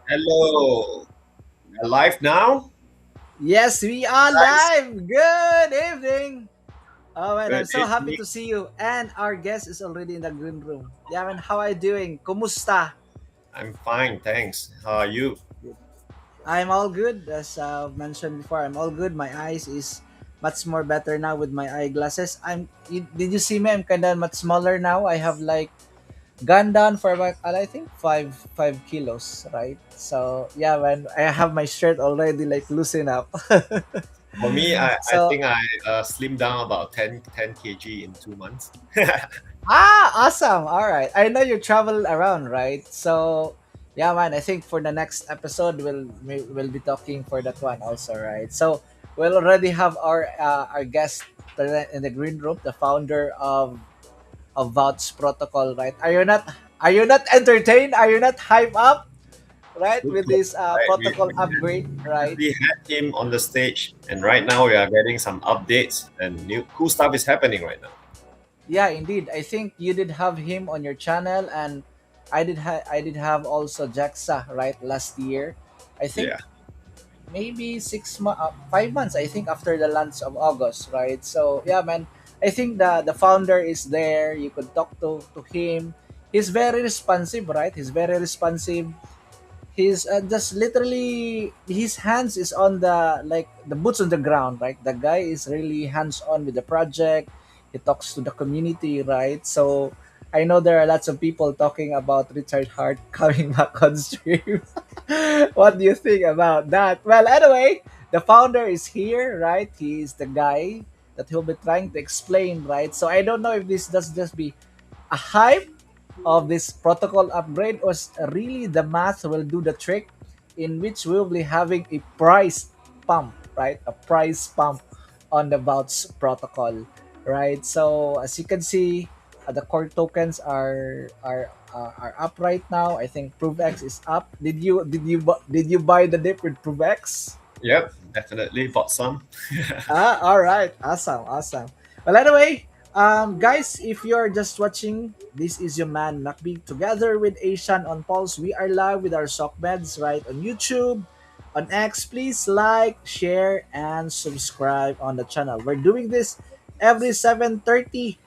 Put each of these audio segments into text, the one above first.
Hello. We're live now? Yes, we are Guys, live. Good evening. Oh man, I'm good so happy evening. to see you. And our guest is already in the green room. Yeah, man, how are you doing? Kumusta? I'm fine, thanks. How are you? I'm all good. As mentioned before, I'm all good. My eyes is much more better now with my eyeglasses. Did you see me? I'm kind of much smaller now. I have like gone down for about I think five kilos, right? So yeah, man, I have my shirt already like loosen up. For me, I So think I slimmed down about 10 kg in 2 months. Awesome. All right. I know you travel around, right? So, yeah, man. I think for the next episode, we'll be talking for that one also, right? So, we'll already have our guest present in the green room, the founder of VOUCH Protocol, right? Are you not entertained? Are you not hyped up, right, Good with talk, this right? protocol upgrade, right? We had him on the stage, and right now we are getting some updates and new cool stuff is happening right now. Yeah, indeed. I think you did have him on your channel, and I did have also Jexxa right last year. I think Yeah. maybe 6 months, 5 months. I think after the launch of August, right? So yeah, man. I think the founder is there. You could talk to him. He's very responsive, right? He's very responsive. He's just literally his hands is on the boots on the ground, right? The guy is really hands on with the project. He talks to the community, right? So I know there are lots of people talking about Richard Hart coming back on stream. What do you think about that? Well, anyway, the founder is here, right? He is the guy that he'll be trying to explain, right? So I don't know if this does just be a hype of this protocol upgrade was really the math will do the trick, in which we'll be having a price pump, right? A price pump on the VOUCH protocol, right? So as you can see, the core tokens are up right now. I think ProveX is up. Did you buy the dip with ProveX? Yep, definitely bought some. All right. Awesome. Awesome. Well, anyway, guys, if you're just watching, this is your man Nakbi together with Asian on Pulse. We are live with our Soc.Meds right on YouTube, on X. Please like, share, and subscribe on the channel. We're doing this every 7:30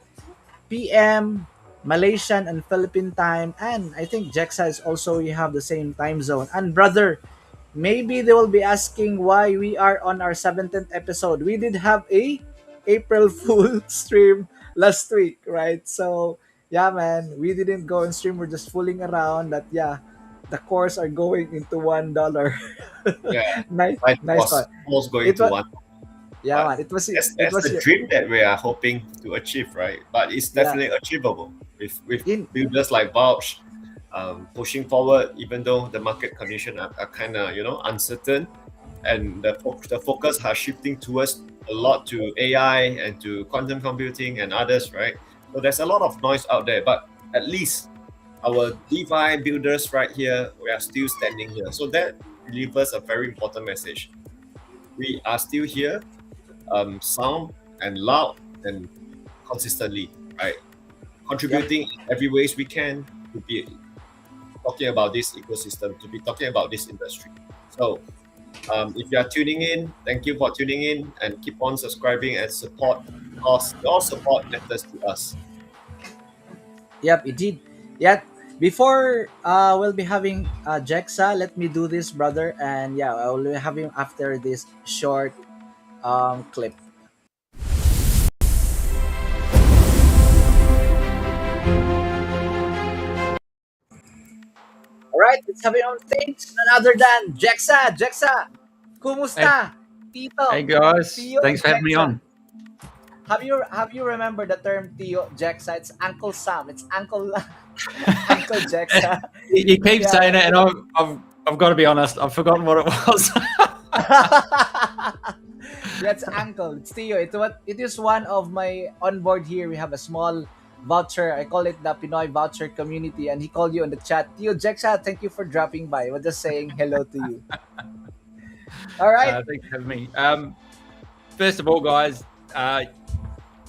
p.m. Malaysian and Philippine time, and I think Jexxa is also we have the same time zone. And brother, maybe they will be asking why we are on our 17th episode. We did have a April Fool stream last week, right? So yeah, man, we didn't go on stream. We're just fooling around. That yeah, the course are going into $1. Yeah, Nice, I nice one. was going It to was one, yeah, but man. It that's was the your dream that we are hoping to achieve, right? But it's yeah. definitely achievable with In builders like Vouch pushing forward, even though the market condition are kind of uncertain, and the focus are shifting towards a lot to AI and to quantum computing and others, right? So there's a lot of noise out there, but at least our DeFi builders right here, we are still standing here. So that delivers a very important message. We are still here, sound and loud and consistently, right? yep. Contributing in every ways we can to be talking about this ecosystem, to be talking about this industry. So if you are tuning in, thank you for tuning in and keep on subscribing and support because your support matters to us. Yep, it did. Yeah. Before we'll be having Jexxa, let me do this, brother, and yeah, I will be having after this short clip. All right, let's have it on stage. None other than Jexxa. Jexxa, Hey, kumusta? hey Tito, guys, Tiyo, thanks for having me Jexxa. on. Have you remembered the term Tiyo Jexxa? It's Uncle Sam. It's Uncle Uncle Jexxa. You keep Yeah. saying it, and I've got to be honest, I've forgotten what it was. That's Uncle. It's Tiyo. It is one of my onboard here. We have a small voucher. I call it the Pinoy voucher community, and he called you on the chat. Tiyo Jexxa, thank you for dropping by. We're just saying hello to you. All right. Thanks for having me. First of all, guys,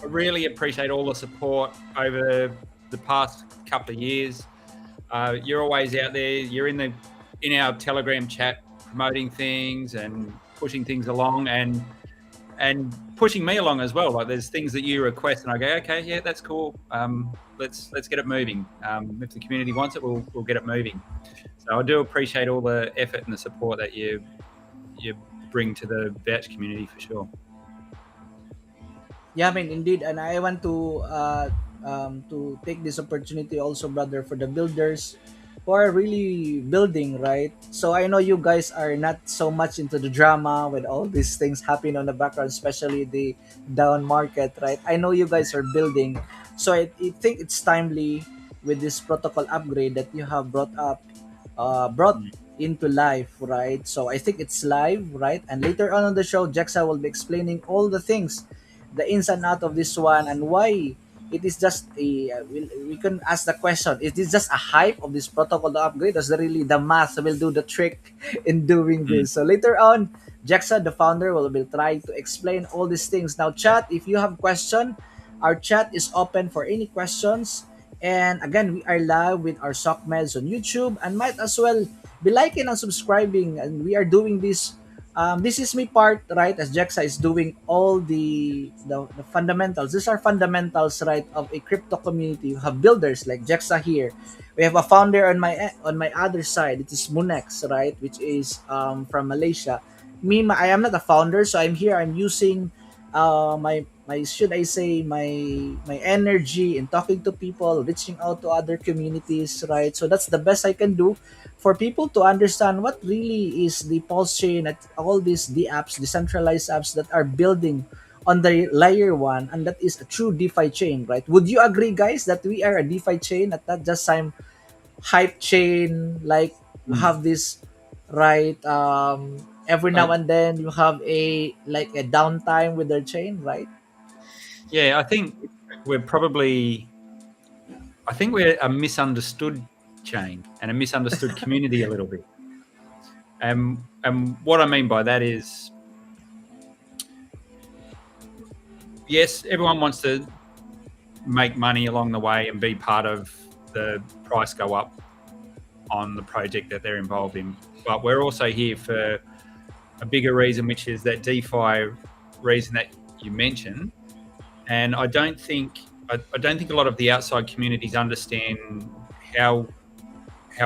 I really appreciate all the support over the past couple of years. You're always out there. You're in our Telegram chat promoting things and pushing things along and pushing me along as well. Like there's things that you request and I go, okay, yeah, that's cool. Let's get it moving. If the community wants it, we'll get it moving. So I do appreciate all the effort and the support that you bring to the VOUCH community for sure. Yeah, I mean, indeed, and I want to take this opportunity also, brother, for the builders who are really building, right? So I know you guys are not so much into the drama with all these things happening on the background, especially the down market, right? I know you guys are building, so I think it's timely with this protocol upgrade that you have brought into life, right? So I think it's live, right? And later on the show, Jexxa will be explaining all the things, the ins and out of this one, and why it is just we can ask the question: is this just a hype of this protocol to upgrade? Does really the math will do the trick in doing this? So later on, Jexxa, the founder, will be trying to explain all these things. Now, chat, if you have question, our chat is open for any questions. And again, we are live with our Soc.Meds on YouTube, and might as well be liking and subscribing. And we are doing this. This is me part, right? As Jexxa is doing all the fundamentals. These are fundamentals, right, of a crypto community. You have builders like Jexxa here. We have a founder on my other side. It is Munex, right, which is from Malaysia. I am not a founder, so I'm here. I'm using my should I say my energy in talking to people, reaching out to other communities, right? So that's the best I can do for people to understand what really is the pulse chain at all these apps, decentralized apps that are building on the layer one, and that is a true DeFi chain, right? Would you agree, guys, that we are a DeFi chain, at not just some hype chain, like you have this, right? Every now and then you have a like a downtime with their chain, right? Yeah, I think we're a misunderstood chain and a misunderstood community a little bit. And what I mean by that is, yes, everyone wants to make money along the way and be part of the price go up on the project that they're involved in. But we're also here for a bigger reason, which is that DeFi reason that you mentioned. And I don't think a lot of the outside communities understand how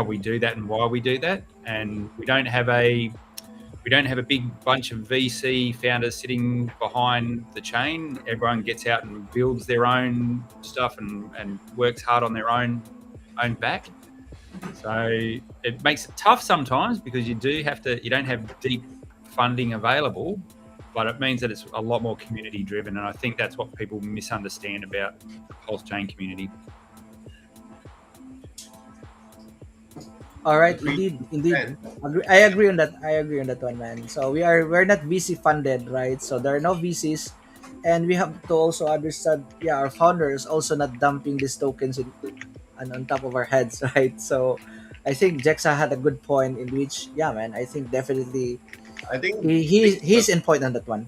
we do that and why we do that. And we don't have a big bunch of VC founders sitting behind the chain. Everyone gets out and builds their own stuff and works hard on their own back. So it makes it tough sometimes because you don't have deep funding available, but it means that it's a lot more community driven. And I think that's what people misunderstand about the Pulse Chain community. All right, indeed. I agree on that. One, man. So we're not VC funded, right? So there are no VCs, and we have to also understand. Yeah, our founder is also not dumping these tokens on top of our heads, right? So I think Jexxa had a good point in which, yeah, man. I think definitely I think he's in point on that one.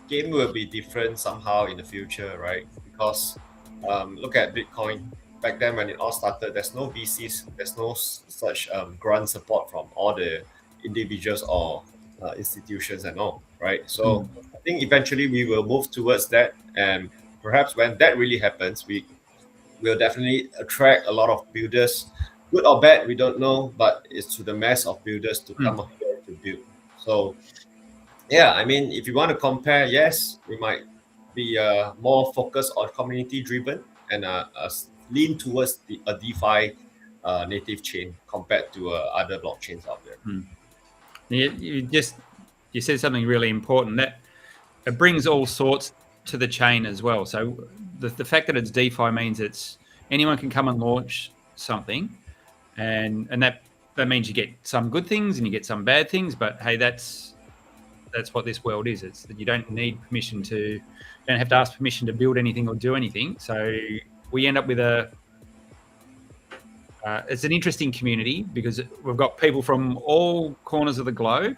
Game will be different somehow in the future, right? Because look at Bitcoin. Back then when it all started, there's no VCs, there's no such grant support from all the individuals or institutions and all, right? So I think eventually we will move towards that, and perhaps when that really happens, we will definitely attract a lot of builders, good or bad, we don't know, but it's to the mass of builders to come up here to build. So yeah, I mean, if you want to compare, yes, we might be more focused on community driven and lean towards a DeFi native chain compared to other blockchains out there. You said something really important, that it brings all sorts to the chain as well. So the fact that it's DeFi means anyone can come and launch something, and that means you get some good things and you get some bad things. But hey, that's what this world is. It's that you don't need permission you don't have to ask permission to build anything or do anything. So we end up with it's an interesting community because we've got people from all corners of the globe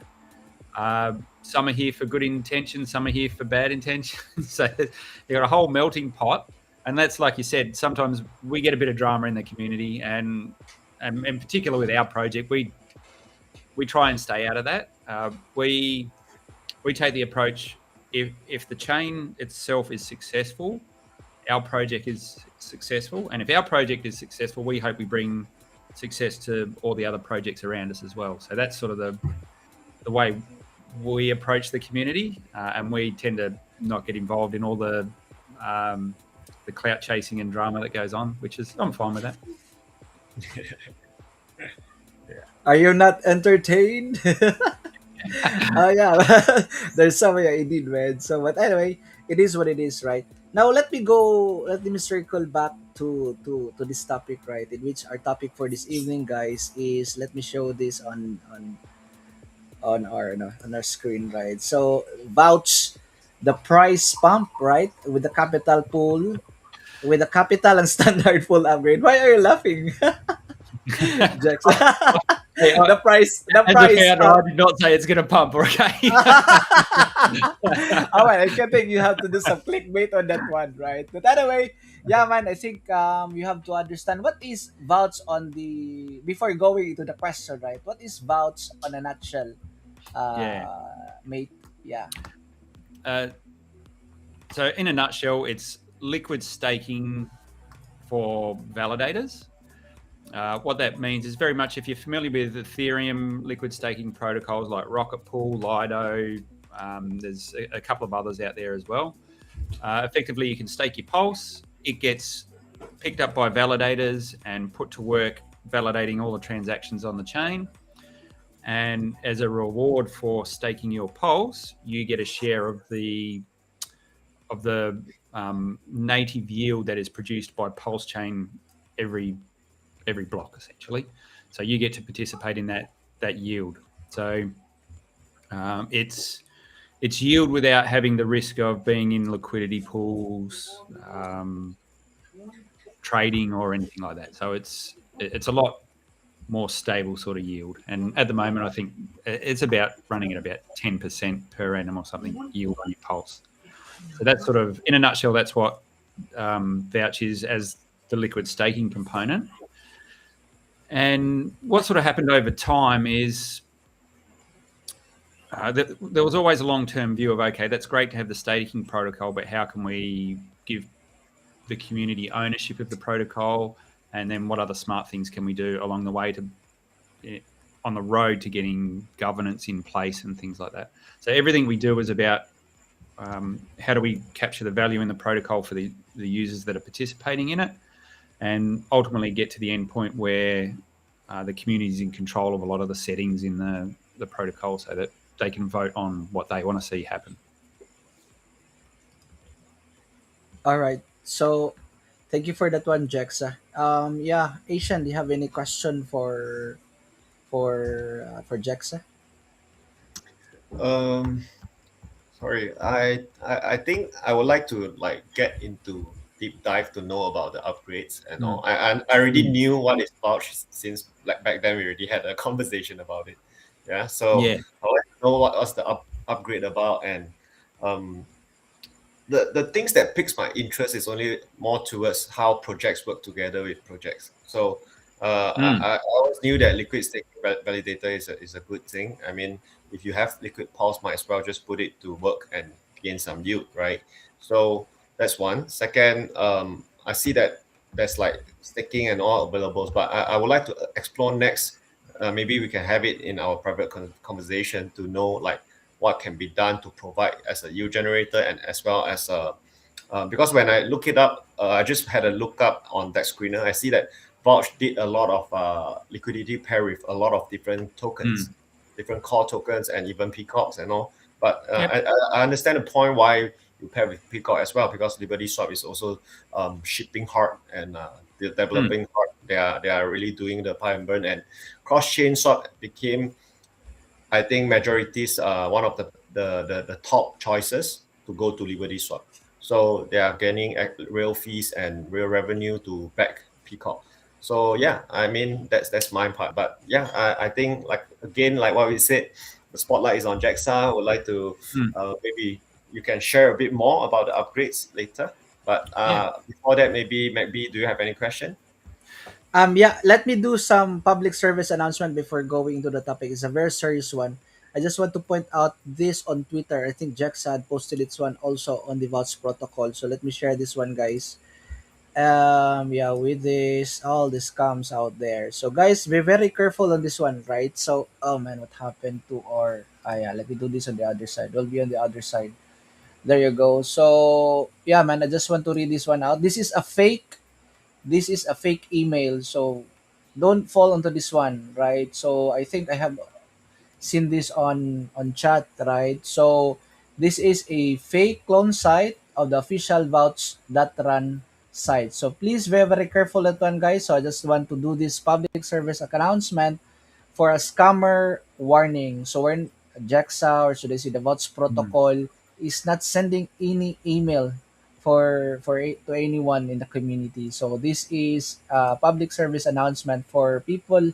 Some are here for good intentions, some are here for bad intentions. So you've got a whole melting pot. And that's, like you said, sometimes we get a bit of drama in the community, and in particular with our project, we try and stay out of that. We take the approach, if the chain itself is successful, our project is successful. And if our project is successful, we hope we bring success to all the other projects around us as well. So that's sort of the way we approach the community, and we tend to not get involved in all the clout chasing and drama that goes on, which is, I'm fine with that. Are you not entertained? Yeah, there's some way I did, man. So, but anyway, it is what it is, right? Now let me go. Let me circle back to this topic, right? In which our topic for this evening, guys, is, let me show this on our, no, on our screen, right? So vouch, the price pump, right, with the capital pool, with the capital and standard full upgrade. Why are you laughing, Jexxa? Hey, the price, the as price. a founder, I did not say it's going to pump, okay? All right, I can think you have to do some clickbait on that one, right? But anyway, yeah, man, I think you have to understand what is vouch on the, before going into the question, right? What is vouch on a nutshell, Yeah. mate? Yeah. So in a nutshell, it's liquid staking for validators. What that means is, very much, if you're familiar with Ethereum liquid staking protocols like Rocket Pool, Lido, there's a couple of others out there as well. Effectively, you can stake your Pulse. It gets picked up by validators and put to work validating all the transactions on the chain. And as a reward for staking your Pulse, you get a share of the native yield that is produced by Pulsechain every block, essentially. So you get to participate in that yield. So it's yield without having the risk of being in liquidity pools, trading, or anything like that. So it's a lot more stable sort of yield. And at the moment, I think it's about running at about 10% per annum or something yield on your Pulse. So that's sort of, in a nutshell, that's what Vouch is as the liquid staking component. And what sort of happened over time is there was always a long-term view of, okay, that's great to have the staking protocol, but how can we give the community ownership of the protocol? And then what other smart things can we do along the way on the road to getting governance in place and things like that? So everything we do is about how do we capture the value in the protocol for the users that are participating in it, and ultimately get to the end point where the community is in control of a lot of the settings in the protocol, so that they can vote on what they want to see happen. All right. So thank you for that one, Jexxa. Yeah, Asian, do you have any question for Jexxa? Sorry, I think I would like to get into deep dive to know about the upgrades and all. I already knew what is Vouch since back then we already had a conversation about it. Yeah, so Yeah. I would like to know what was the upgrade about, and the things that piques my interest is only more towards how projects work together with projects. So I always knew that liquid staking validator is a good thing. I mean, if you have liquid Pulse, might as well just put it to work and gain some yield, right? So that's one. Second, I see that there's staking and all available, but I would like to explore next. Maybe we can have it in our private conversation to know what can be done to provide as a yield generator, and as well as because when I look it up, I just had a look up on that screener. I see that Vouch did a lot of liquidity pair with a lot of different tokens, different core tokens, and even peacocks and all. But I understand the point why you pair with peacock as well, because Liberty Swap is also shipping hard and developing hard. They are really doing the pie and burn, and cross chain swap became, I think, majority's one of the top choices to go to Liberty Swap. So they are gaining real fees and real revenue to back Peacock. So yeah, I mean that's my part. But yeah, I think again, like what we said, the spotlight is on Jexxa. Would like to maybe you can share a bit more about the upgrades later. But before that, maybe MacB, do you have any question? Yeah, let me do some public service announcement before going into the topic. It's a very serious one. I just want to point out this on Twitter. I think Jexxa had posted its one also on the VOUCH protocol. So let me share this one, guys. Yeah, with this, all this comes out there. So guys, be very careful on this one, right? So, oh man, what happened to our? Yeah, let me do this on the other side. We'll be on the other side. There you go. So yeah, man, I just want to read this one out. This is a fake. This is a fake email. So don't fall onto this one, right? So I think I have seen this on chat, right? So this is a fake clone site of the official vouch.run site. So please be very careful that one, guys. So I just want to do this public service announcement for a scammer warning. So when Jexxa, or should I say the VOUCH protocol, is not sending any email to anyone in the community. So this is a public service announcement for people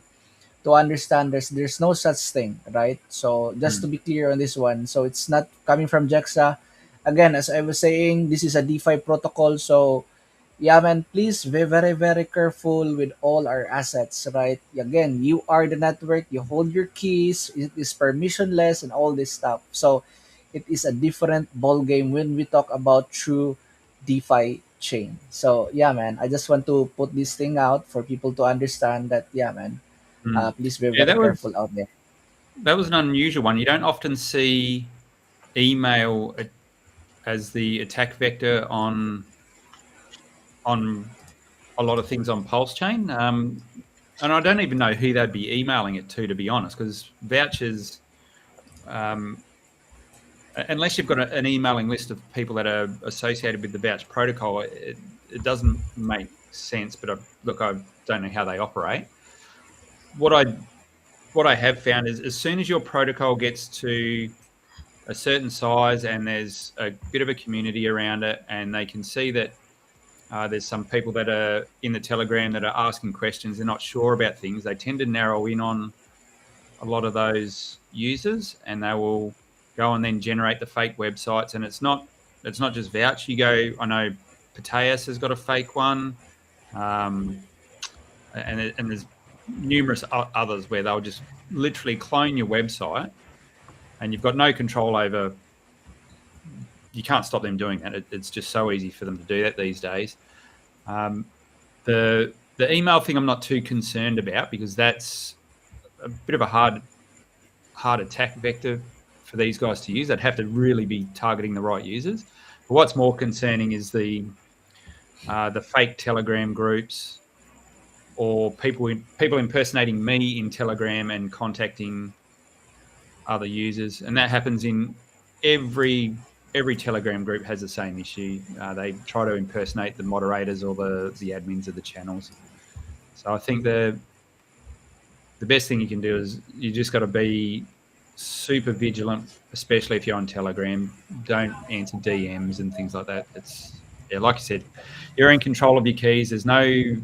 to understand there's no such thing, right? So just to be clear on this one, so it's not coming from Jexxa. Again, as I was saying, this is a DeFi protocol, so yeah, man, please be very, very careful with all our assets, right? Again, you are the network, you hold your keys, it is permissionless and all this stuff. So it is a different ball game when we talk about true DeFi chain. So yeah, man, I just want to put this thing out for people to understand that, yeah, man, please be very careful out there. That was an unusual one. You don't often see email as the attack vector on a lot of things on Pulsechain. And I don't even know who they'd be emailing it to be honest, because vouchers, unless you've got an emailing list of people that are associated with the VOUCH protocol, it doesn't make sense. But I don't know how they operate. What I have found is as soon as your protocol gets to a certain size and there's a bit of a community around it, and they can see that there's some people that are in the Telegram that are asking questions, they're not sure about things, they tend to narrow in on a lot of those users, and they will go and then generate the fake websites. And it's not just VOUCH. You go, I know Pateas has got a fake one, and there's numerous others where they'll just literally clone your website, and you've got no control over. You can't stop them doing that. It's just so easy for them to do that these days. The email thing I'm not too concerned about, because that's a bit of a hard attack vector for these guys to use. They'd have to really be targeting the right users. But what's more concerning is the fake Telegram groups, or people impersonating me in Telegram and contacting other users. And that happens in every Telegram group has the same issue. They try to impersonate the moderators or the admins of the channels. So I think the best thing you can do is you just got to be super vigilant, especially if you're on Telegram. Don't answer DMs and things like that. Like you said, you're in control of your keys. There's no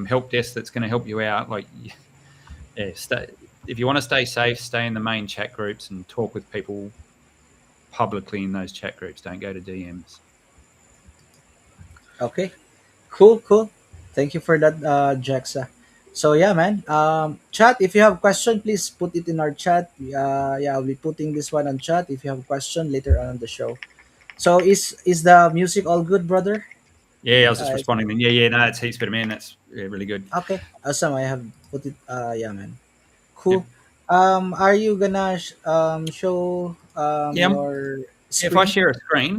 help desk that's going to help you out. If you want to stay safe, stay in the main chat groups and talk with people publicly in those chat groups. Don't go to DMs. Okay, cool. Thank you for that, Jexxa. So yeah, man. Chat. If you have question, please put it in our chat. Yeah, I'll be putting this one on chat. If you have a question later on the show. So is the music all good, brother? Yeah, I was just responding then. Yeah, no, it's heaps better, man. That's really good. Okay, awesome. I have put it. Yeah, man. Cool. Are you gonna show your screen? If I share a screen,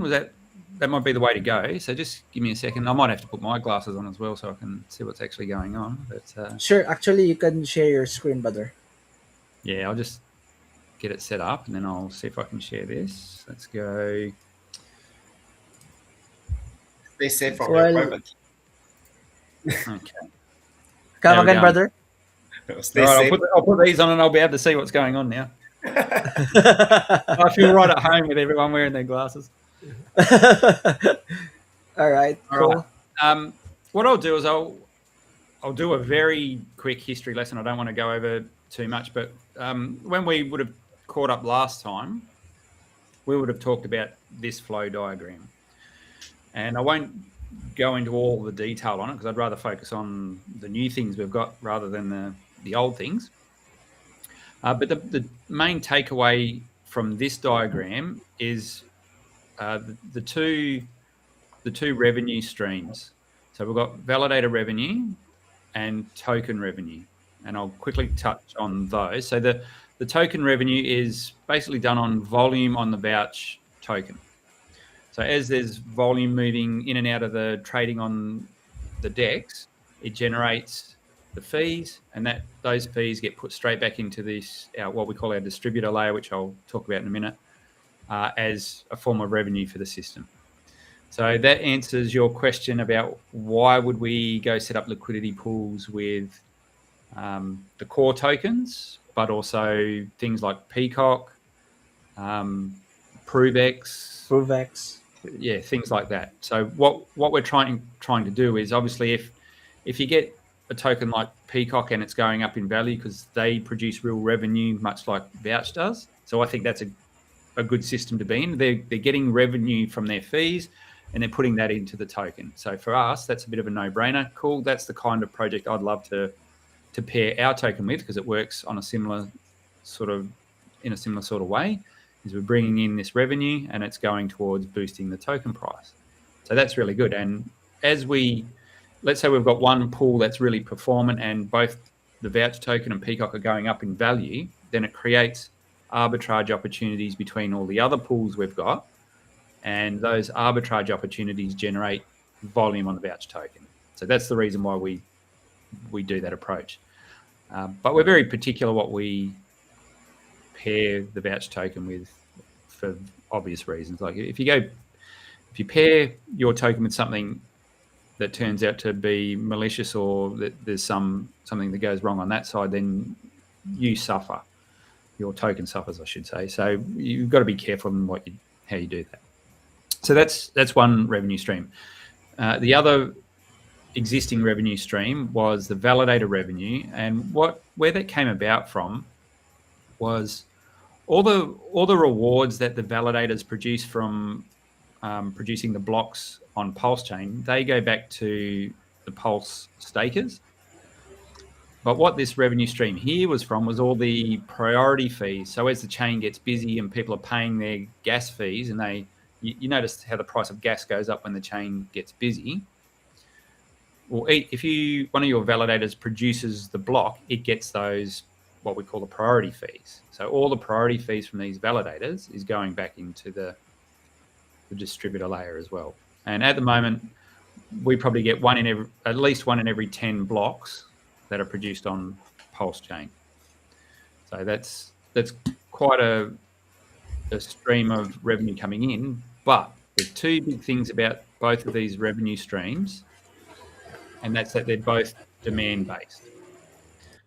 that might be the way to go. So just give me a second. I might have to put my glasses on as well so I can see what's actually going on. But sure, actually, you can share your screen, brother. Yeah, I'll just get it set up and then I'll see if I can share this. Let's go. Stay safe from your private. Okay. Come again, brother. Stay safe. I'll put these on and I'll be able to see what's going on now. I feel right at home with everyone wearing their glasses. All right, cool. Right. What I'll do is I'll do a very quick history lesson. I don't want to go over too much, but when we would have caught up last time, we would have talked about this flow diagram. And I won't go into all the detail on it because I'd rather focus on the new things we've got rather than the old things. But the main takeaway from this diagram is the two revenue streams. So we've got validator revenue and token revenue, and I'll quickly touch on those. So the token revenue is basically done on volume on the VOUCH token. So as there's volume moving in and out of the trading on the DEX, it generates the fees, and those fees get put straight back into this what we call our distributor layer, which I'll talk about in a minute, as a form of revenue for the system. So that answers your question about why would we go set up liquidity pools with the core tokens, but also things like Peacock, ProveX, yeah, things like that. So what we're trying to do is, obviously, if you get a token like Peacock and it's going up in value because they produce real revenue, much like VOUCH does. So I think that's a good system to be in. They're getting revenue from their fees, and they're putting that into the token. So for us, that's a bit of a no-brainer. Cool. That's the kind of project I'd love to pair our token with, because it works on a similar sort of way. Is we're bringing in this revenue and it's going towards boosting the token price. So that's really good. And let's say we've got one pool that's really performant and both the VOUCH token and Peacock are going up in value, then it creates arbitrage opportunities between all the other pools we've got. And those arbitrage opportunities generate volume on the VOUCH token. So that's the reason why we do that approach. But we're very particular what we pair the VOUCH token with for obvious reasons. Like if you pair your token with something that turns out to be malicious, or that there's something that goes wrong on that side, then you suffer. Your token suffers, I should say. So you've got to be careful in how you do that. So that's one revenue stream. The other existing revenue stream was the validator revenue, and where that came about from was all the rewards that the validators produce from producing the blocks on Pulsechain. They go back to the Pulse stakers. But what this revenue stream here was from was all the priority fees. So as the chain gets busy and people are paying their gas fees, and you notice how the price of gas goes up when the chain gets busy. Well, if one of your validators produces the block, it gets those, what we call the priority fees. So all the priority fees from these validators is going back into the distributor layer as well. And at the moment, we probably get at least one in every 10 blocks that are produced on Pulsechain. So that's quite a stream of revenue coming in. But there's two big things about both of these revenue streams, and that's that they're both demand-based.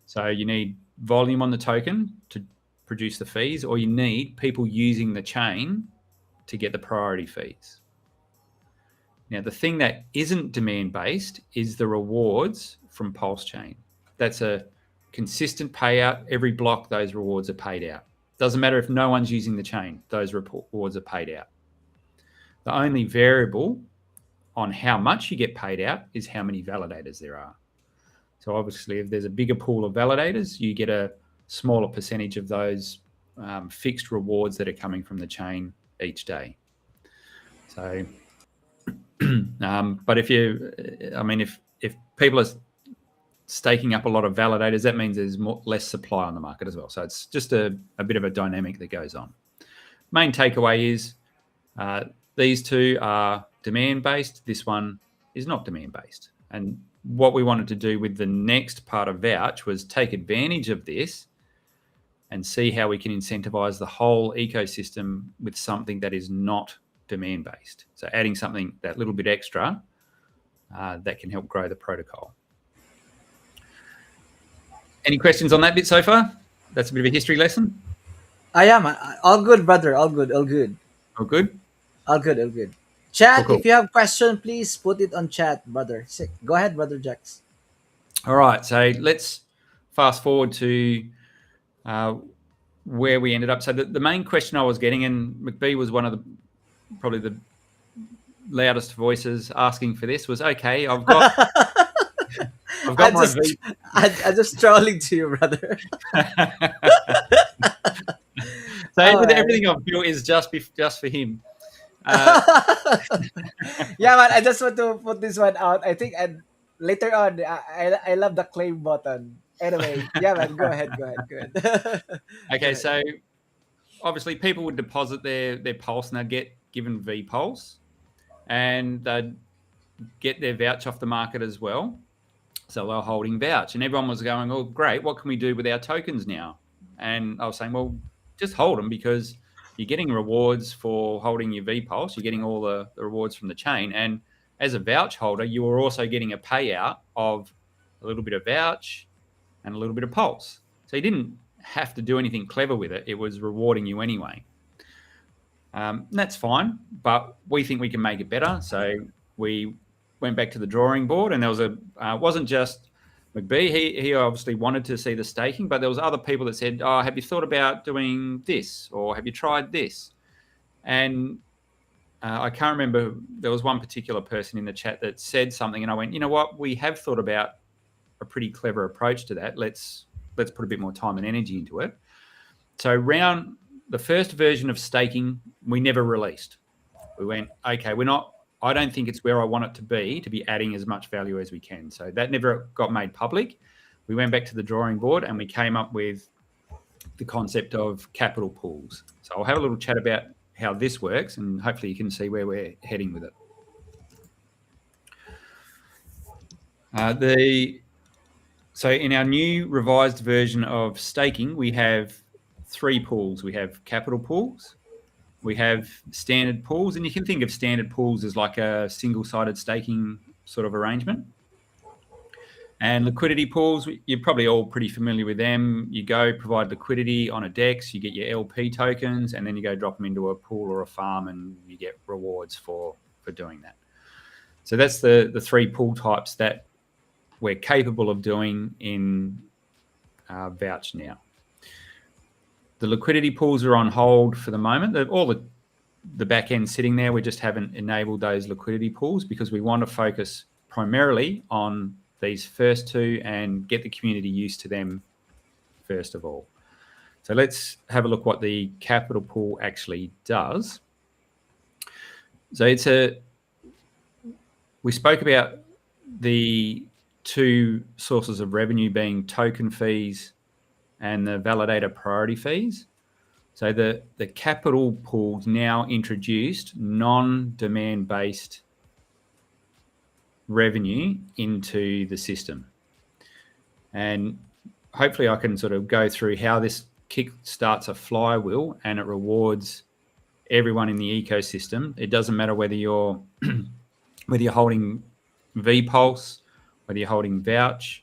So you need volume on the token to produce the fees, or you need people using the chain to get the priority fees. Now, the thing that isn't demand-based is the rewards from Pulsechain. That's a consistent payout. Every block, those rewards are paid out. Doesn't matter if no one's using the chain, those rewards are paid out. The only variable on how much you get paid out is how many validators there are. So obviously, if there's a bigger pool of validators, you get a smaller percentage of those fixed rewards that are coming from the chain each day. So, but if people are staking up a lot of validators, that means there's less supply on the market as well. So it's just a bit of a dynamic that goes on. Main takeaway is these two are demand-based. This one is not demand-based. And what we wanted to do with the next part of VOUCH was take advantage of this and see how we can incentivize the whole ecosystem with something that is not demand-based. So adding something that little bit extra that can help grow the protocol. Any questions on that bit so far? That's a bit of a history lesson. I am all good, brother. All good. All good? All good. Chat, Cool. if you have question, please put it on chat, brother. Go ahead, brother Jex. All right, so let's fast forward to where we ended up. So the main question I was getting, and McBee was one of probably the loudest voices asking for this, was, okay, I've got I'm my V. I'm just trolling to you, brother. So All right. everything I've built is just for him. Yeah, man. I just want to put this one out. I think later on, I love the claim button. Anyway, yeah, man. Go ahead. Okay, so obviously people would deposit their pulse and they'd get given V pulse, and they'd get their vouch off the market as well. So they're holding vouch, and everyone was going, "Oh, great! What can we do with our tokens now?" And I was saying, "Well, just hold them, because you're getting rewards for holding your V pulse. You're getting all the rewards from the chain, and as a vouch holder, you are also getting a payout of a little bit of vouch and a little bit of pulse. So you didn't have to do anything clever with it. It was rewarding you anyway. That's fine, but we think we can make it better. So we went back to the drawing board, and there was wasn't just McBee. He obviously wanted to see the staking, but there was other people that said, "Oh, have you thought about doing this, or have you tried this?" And I can't remember. There was one particular person in the chat that said something, and I went, "You know what? We have thought about a pretty clever approach to that. Let's put a bit more time and energy into it." So the first version of staking, we never released. We went, okay, I don't think it's where I want it to be adding as much value as we can. So that never got made public. We went back to the drawing board and we came up with the concept of capital pools. So I'll have a little chat about how this works, and hopefully you can see where we're heading with it. So in our new revised version of staking, we have 3 pools. We have capital pools, we have standard pools, and you can think of standard pools as like a single-sided staking sort of arrangement. And liquidity pools, you're probably all pretty familiar with them. You go provide liquidity on a DEX, you get your LP tokens, and then you go drop them into a pool or a farm, and you get rewards for doing that. So that's the 3 pool types that we're capable of doing in VOUCH now. The liquidity pools are on hold for the moment. All the back end sitting there, we just haven't enabled those liquidity pools because we want to focus primarily on these first 2 and get the community used to them first of all. So let's have a look what the capital pool actually does. So we spoke about the 2 sources of revenue being token fees and the validator priority fees. So the capital pools now introduced non-demand based revenue into the system. And hopefully I can sort of go through how this kick starts a flywheel and it rewards everyone in the ecosystem. It doesn't matter whether you're holding VPulse, whether you're holding VOUCH,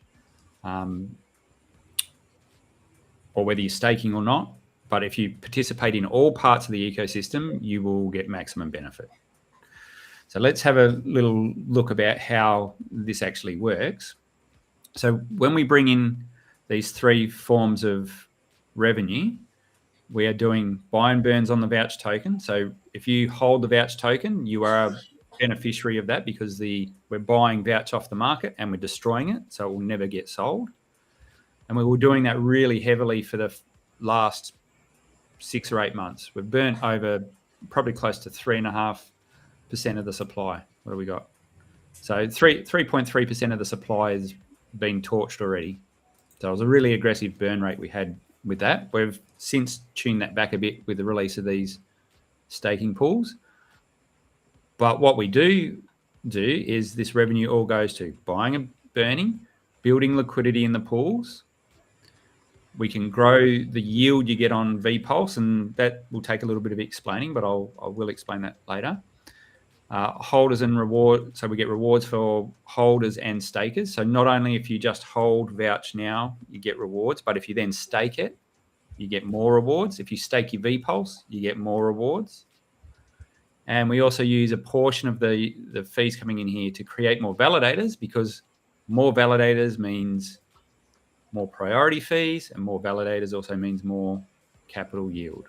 or whether you're staking or not. But if you participate in all parts of the ecosystem, you will get maximum benefit. So let's have a little look about how this actually works. So when we bring in these 3 forms of revenue, we are doing buy and burns on the VOUCH token. So if you hold the VOUCH token, you are a beneficiary of that because we're buying VOUCH off the market and we're destroying it, so it will never get sold. And we were doing that really heavily for the last 6 or 8 months. We've burnt over probably close to 3.5% of the supply. What have we got? So 3.3% of the supply has been torched already. So it was a really aggressive burn rate we had with that. We've since tuned that back a bit with the release of these staking pools. But what we do is this revenue all goes to buying and burning, building liquidity in the pools. We can grow the yield you get on VPulse, and that will take a little bit of explaining, but I will explain that later. Holders and reward, so we get rewards for holders and stakers. So not only if you just hold VOUCH now, you get rewards, but if you then stake it, you get more rewards. If you stake your VPulse, you get more rewards. And we also use a portion of the fees coming in here to create more validators, because more validators means more priority fees, and more validators also means more capital yield.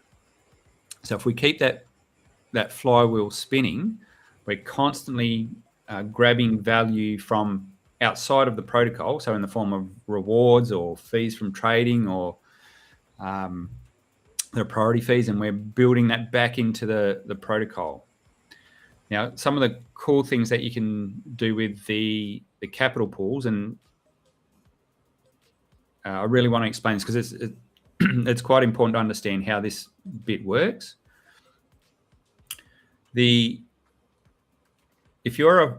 So if we keep that flywheel spinning, we're constantly grabbing value from outside of the protocol, so in the form of rewards or fees from trading or the priority fees, and we're building that back into the protocol. Now, some of the cool things that you can do with the capital pools, and I really want to explain this because it's quite important to understand how this bit works. If you're a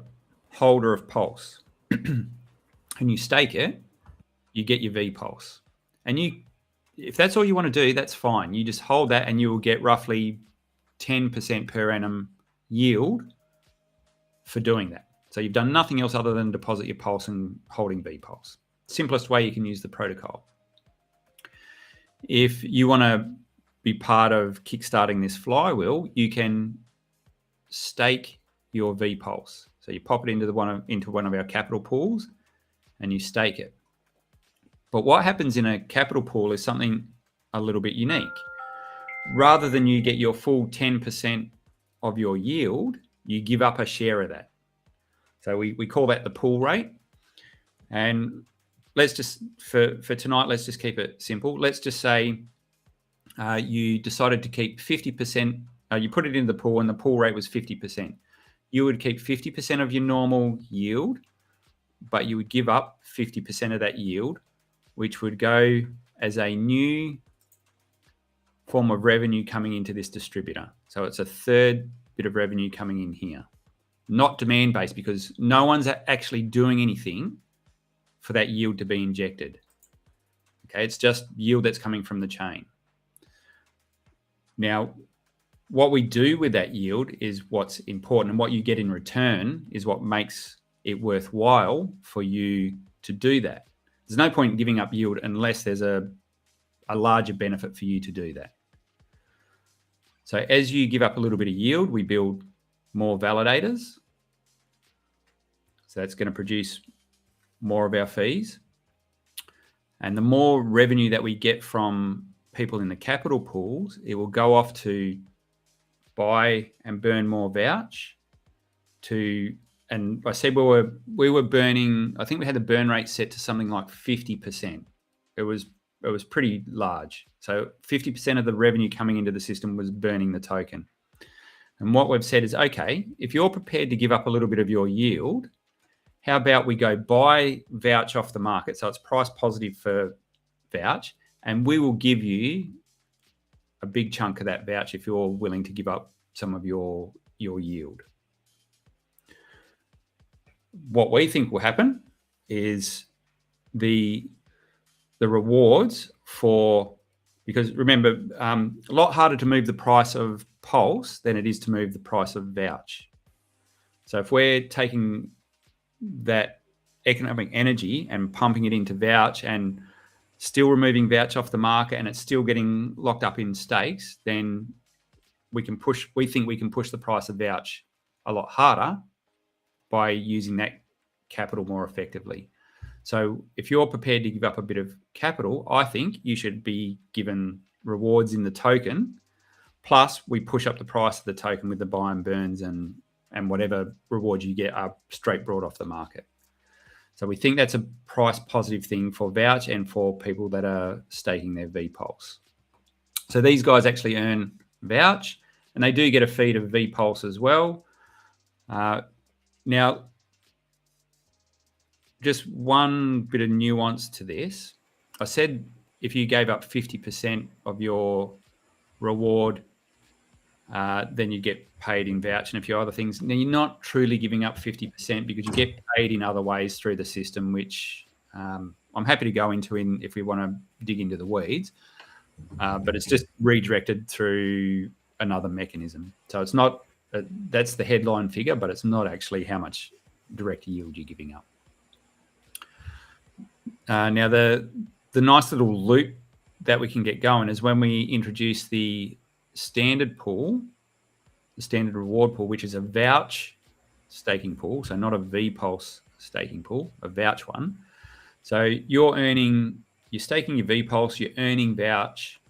holder of Pulse and you stake it, you get your VPulse. And if that's all you want to do, that's fine. You just hold that and you will get roughly 10% per annum yield for doing that. So you've done nothing else other than deposit your Pulse and holding VPulse. Simplest way you can use the protocol. If you want to be part of kickstarting this flywheel, you can stake your VPulse. So you pop it into one of our capital pools and you stake it. But what happens in a capital pool is something a little bit unique. Rather than you get your full 10% of your yield, you give up a share of that. So we call that the pool rate. And let's just, for tonight, let's just keep it simple. Let's just say you decided to keep 50%, you put it in the pool and the pool rate was 50%. You would keep 50% of your normal yield, but you would give up 50% of that yield, which would go as a new form of revenue coming into this distributor. So it's a third bit of revenue coming in here. Not demand-based, because no one's actually doing anything for that yield to be injected. Okay, it's just yield that's coming from the chain. Now, what we do with that yield is what's important, and what you get in return is what makes it worthwhile for you to do that. There's no point in giving up yield unless there's a larger benefit for you to do that. So as you give up a little bit of yield, we build more validators. So that's going to produce more of our fees. And the more revenue that we get from people in the capital pools, it will go off to buy and burn more vouch. And I said we were burning, I think we had the burn rate set to something like 50%. It was pretty large. So 50% of the revenue coming into the system was burning the token. And what we've said is, okay, if you're prepared to give up a little bit of your yield, how about we go buy VOUCH off the market? So it's price positive for VOUCH, and we will give you a big chunk of that VOUCH if you're willing to give up some of your yield. What we think will happen is the rewards because remember, a lot harder to move the price of Pulse than it is to move the price of VOUCH. So if we're taking that economic energy and pumping it into VOUCH and still removing VOUCH off the market and it's still getting locked up in stakes, then we think we can push the price of VOUCH a lot harder by using that capital more effectively. So if you're prepared to give up a bit of capital, I think you should be given rewards in the token, plus we push up the price of the token with the buy and burns, and whatever rewards you get are straight brought off the market. So we think that's a price positive thing for VOUCH and for people that are staking their VPulse. So these guys actually earn VOUCH, and they do get a feed of VPulse as well. Now, just one bit of nuance to this. I said if you gave up 50% of your reward, then you get paid in VOUCH and a few other things. Now, you're not truly giving up 50% because you get paid in other ways through the system, which I'm happy to go into if we want to dig into the weeds. But it's just redirected through another mechanism. So it's not, that's the headline figure, but it's not actually how much direct yield you're giving up. Now, the nice little loop that we can get going is when we introduce the standard pool, the standard reward pool, which is a VOUCH staking pool, so not a VPulse staking pool, a VOUCH one. So you're staking your VPulse, you're earning VOUCH,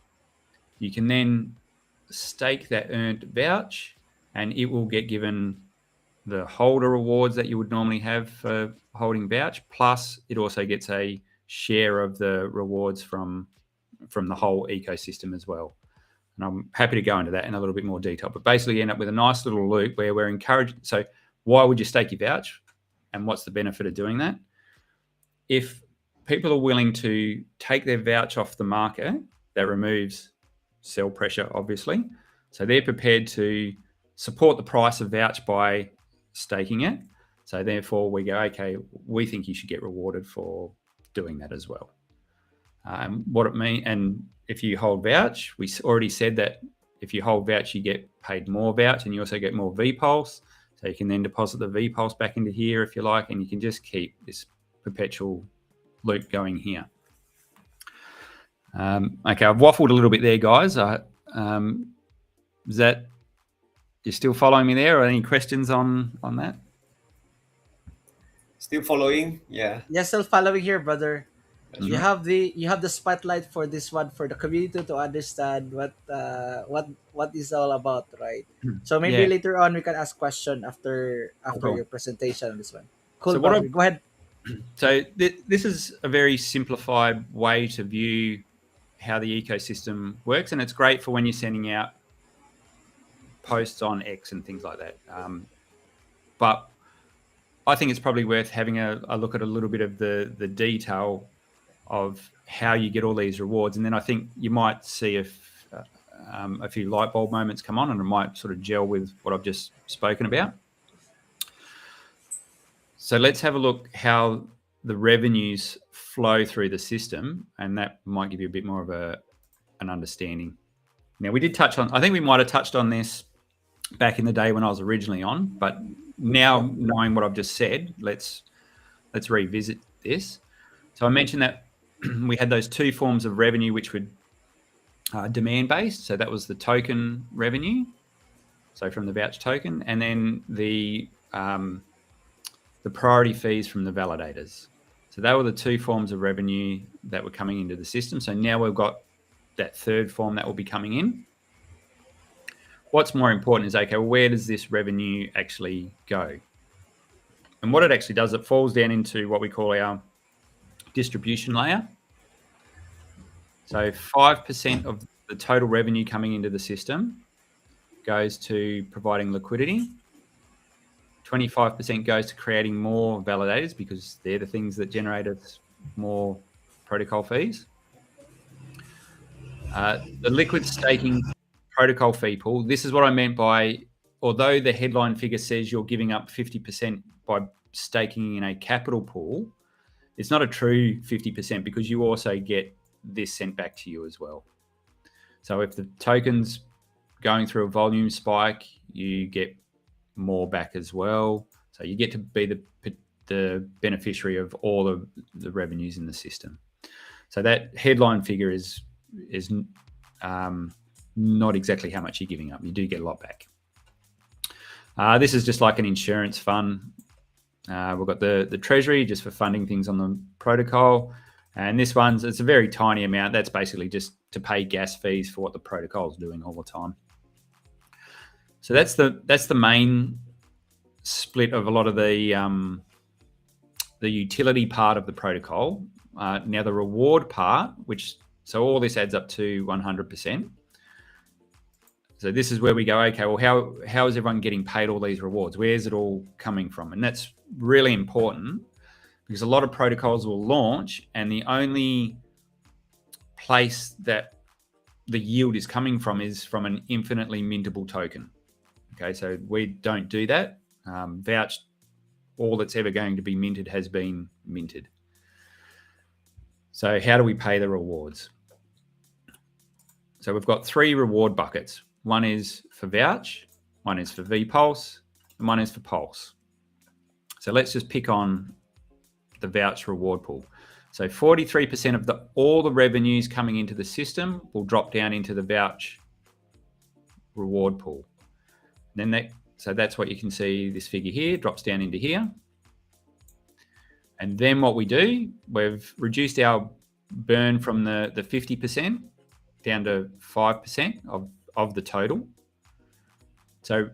you can then stake that earned vouch, and it will get given the holder rewards that you would normally have for holding vouch, plus it also gets a share of the rewards from the whole ecosystem as well. And I'm happy to go into that in a little bit more detail, but basically you end up with a nice little loop where we're encouraged. So why would you stake your vouch, and what's the benefit of doing that? If people are willing to take their vouch off the market, that removes sell pressure, obviously. So they're prepared to support the price of vouch by staking it. So therefore we go, okay, we think you should get rewarded for doing that as well. What it means, and if you hold vouch, we already said that if you hold vouch, you get paid more vouch, and you also get more VPulse. So you can then deposit the VPulse back into here if you like, and you can just keep this perpetual loop going here. Okay, I've waffled a little bit there, guys. Is that, you're still following me there, or any questions on that? Still following? Yeah. Yeah, still following here, brother. That's You right. have the spotlight for this one for the community to understand what is all about, right? So maybe Yeah. later on we can ask question after Cool. your presentation on this one. Cool, So what brother. Go ahead. So this is a very simplified way to view how the ecosystem works, and it's great for when you're sending out posts on X and things like that. But I think it's probably worth having a look at a little bit of the detail of how you get all these rewards, and then I think you might see if a few light bulb moments come on, and it might sort of gel with what I've just spoken about. So let's have a look how the revenues flow through the system, and that might give you a bit more of an understanding. Now, we did touch on, I think we might have touched on this back in the day when I was originally on, but now knowing what I've just said, let's revisit this. So I mentioned that we had those two forms of revenue which were demand-based. So that was the token revenue, so from the vouch token, and then the priority fees from the validators. So they were the two forms of revenue that were coming into the system. So now we've got that third form that will be coming in. What's more important is, okay, well, where does this revenue actually go? And what it actually does, it falls down into what we call our distribution layer. So 5% of the total revenue coming into the system goes to providing liquidity. 25% goes to creating more validators, because they're the things that generate us more protocol fees. The liquid staking protocol fee pool, this is what I meant by, although the headline figure says you're giving up 50% by staking in a capital pool, it's not a true 50%, because you also get this sent back to you as well. So if the token's going through a volume spike, you get more back as well. So you get to be the beneficiary of all of the revenues in the system. So that headline figure is not exactly how much you're giving up. You do get a lot back. This is just like an insurance fund. We've got the treasury just for funding things on the protocol. And this it's a very tiny amount. That's basically just to pay gas fees for what the protocol is doing all the time. So that's the main split of a lot of the utility part of the protocol. Now the reward part, so all this adds up to 100%. So this is where we go, okay, well, how is everyone getting paid all these rewards? Where's it all coming from? And that's really important, because a lot of protocols will launch, and the only place that the yield is coming from is from an infinitely mintable token. Okay, so we don't do that. Vouch, all that's ever going to be minted has been minted. So how do we pay the rewards? So we've got three reward buckets. One is for Vouch, one is for VPulse, and one is for Pulse. So let's just pick on the Vouch reward pool. So 43% of all the revenues coming into the system will drop down into the Vouch reward pool. Then so that's what you can see, this figure here drops down into here. And then what we do, we've reduced our burn from the 50% down to 5% of the total. So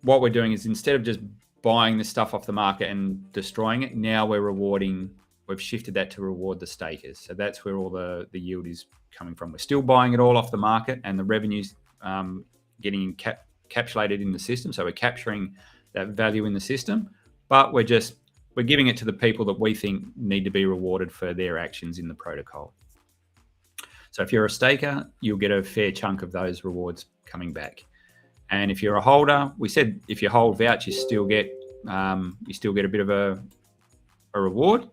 what we're doing is, instead of just buying the stuff off the market and destroying it, now we've shifted that to reward the stakers. So that's where all the yield is coming from. We're still buying it all off the market, and the revenue's getting encapsulated in the system. So we're capturing that value in the system, but we're giving it to the people that we think need to be rewarded for their actions in the protocol. So if you're a staker, you'll get a fair chunk of those rewards coming back. And if you're a holder, we said if you hold VOUCH, you still get a bit of a reward.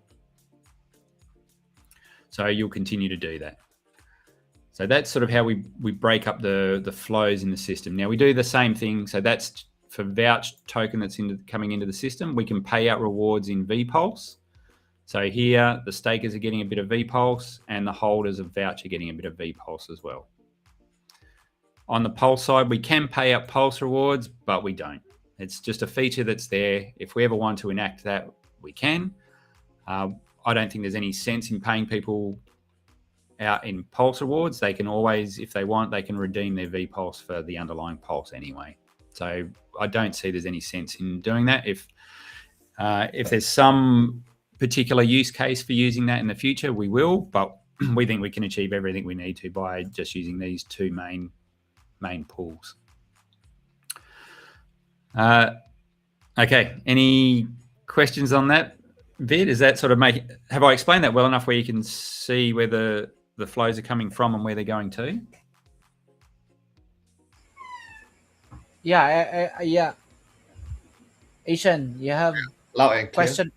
So you'll continue to do that. So that's sort of how we break up the flows in the system. Now we do the same thing. So that's for VOUCH token that's coming into the system. We can pay out rewards in VPulse. So here the stakers are getting a bit of VPulse, and the holders of VOUCH are getting a bit of VPulse as well. On the Pulse side, we can pay out Pulse rewards, but we don't. It's just a feature that's there. If we ever want to enact that, we can. I don't think there's any sense in paying people out in Pulse rewards. They can always, if they want, they can redeem their VPulse for the underlying Pulse anyway. So I don't see there's any sense in doing that. If there's some particular use case for using that in the future, we will, but we think we can achieve everything we need to by just using these two main pools. Okay, any questions on that, Vid? Does that sort of have I explained that well enough where you can see where the flows are coming from and where they're going to? Yeah. Asian, you have Loud and clear. question?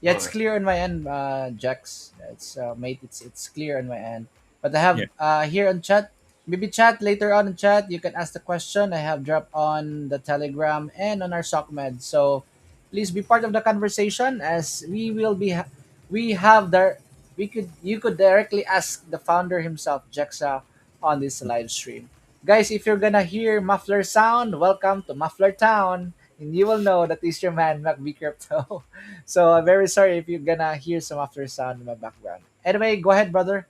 Yeah, it's Alright. clear on my end, Jex. It's mate, it's clear on my end. But I have here on chat. Maybe chat later on in chat. You can ask the question. I have dropped on the Telegram and on our Soc.Meds. So please be part of the conversation, as we will be. You could directly ask the founder himself, Jexxa, on this live stream. Guys, if you're gonna hear muffler sound, welcome to Muffler Town, and you will know that is your man MacB Crypto. So I'm very sorry if you're gonna hear some muffler sound in my background. Anyway, go ahead, brother.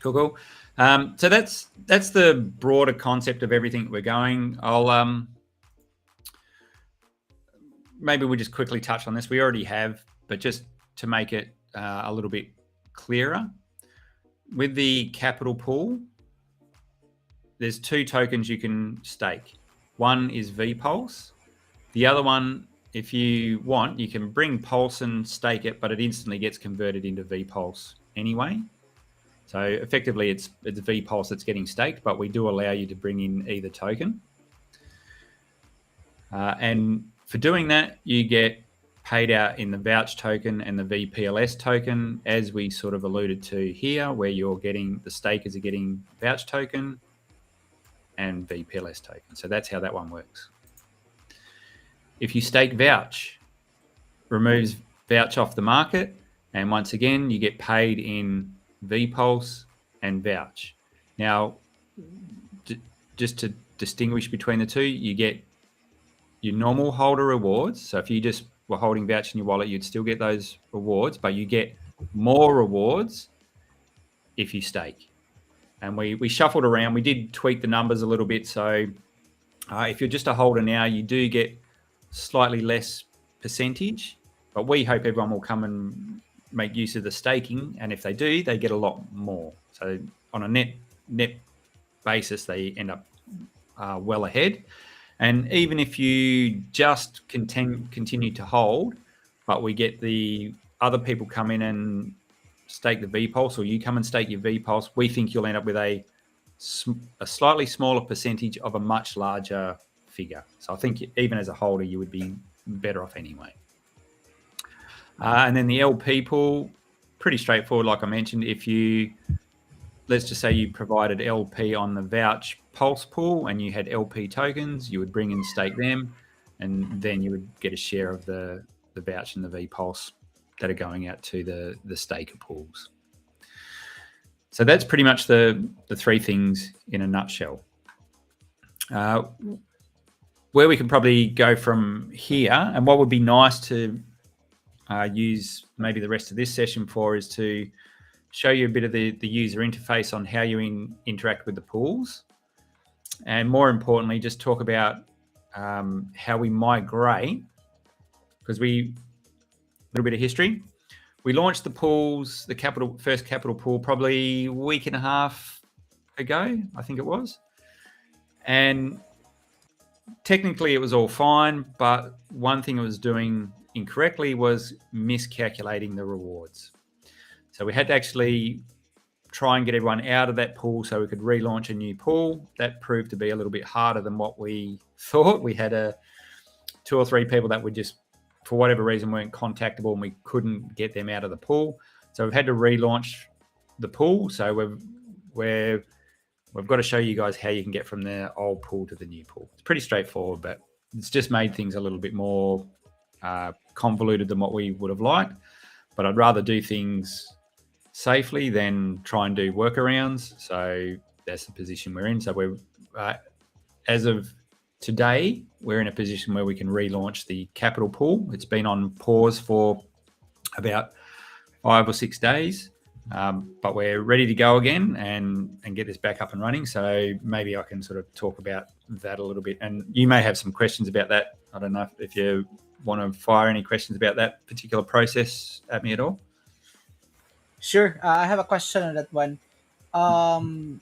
Cool. So that's the broader concept of everything we're going. I'll maybe we'll just quickly touch on this. We already have, but just to make it a little bit clearer, with the capital pool, there's two tokens you can stake. One is VPulse. The other one, if you want, you can bring Pulse and stake it, but it instantly gets converted into VPulse anyway. So effectively, it's VPulse that's getting staked, but we do allow you to bring in either token. And for doing that, you get paid out in the VOUCH token and the VPLS token, as we sort of alluded to here, where you're getting, the stakers are getting VOUCH token and VPLS token. So that's how that one works. If you stake VOUCH, removes VOUCH off the market, and once again, you get paid in VPulse and VOUCH. Now, just to distinguish between the two, you get your normal holder rewards. So if you just were holding VOUCH in your wallet, you'd still get those rewards, but you get more rewards if you stake. And we shuffled around. We did tweak the numbers a little bit. So if you're just a holder now, you do get slightly less percentage, but we hope everyone will come and make use of the staking. And if they do, they get a lot more. So on a net basis, they end up well ahead. And even if you just continue to hold, but we get the other people come in and stake the VPulse, or you come and stake your VPulse, we think you'll end up with a slightly smaller percentage of a much larger figure. So I think even as a holder, you would be better off anyway. And then the LP pool, pretty straightforward, like I mentioned. If you, let's just say you provided LP on the VOUCH Pulse pool and you had LP tokens, you would bring and stake them, and then you would get a share of the VOUCH and the VPulse that are going out to the staker pools. So that's pretty much the three things in a nutshell. Where we can probably go from here, and what would be nice to use maybe the rest of this session for, is to show you a bit of the user interface on how you interact with the pools, and more importantly, just talk about how we migrate, because a little bit of history. We launched the pools, the first capital pool, probably a week and a half ago, I think it was. And technically it was all fine, but one thing it was doing incorrectly was miscalculating the rewards. So we had to actually try and get everyone out of that pool so we could relaunch a new pool. That proved to be a little bit harder than what we thought. We had 2 or 3 people that were just, for whatever reason, weren't contactable, and we couldn't get them out of the pool. So we've had to relaunch the pool. So we've got to show you guys how you can get from the old pool to the new pool. It's pretty straightforward, but it's just made things a little bit more convoluted than what we would have liked. But I'd rather do things safely than try and do workarounds. So that's the position we're in. So we're as of today, we're in a position where we can relaunch the capital pool. It's been on pause for about 5 or 6 days, but we're ready to go again and get this back up and running. So maybe I can sort of talk about that a little bit. And you may have some questions about that. I don't know if you want to fire any questions about that particular process at me at all. Sure. I have a question on that one. Um,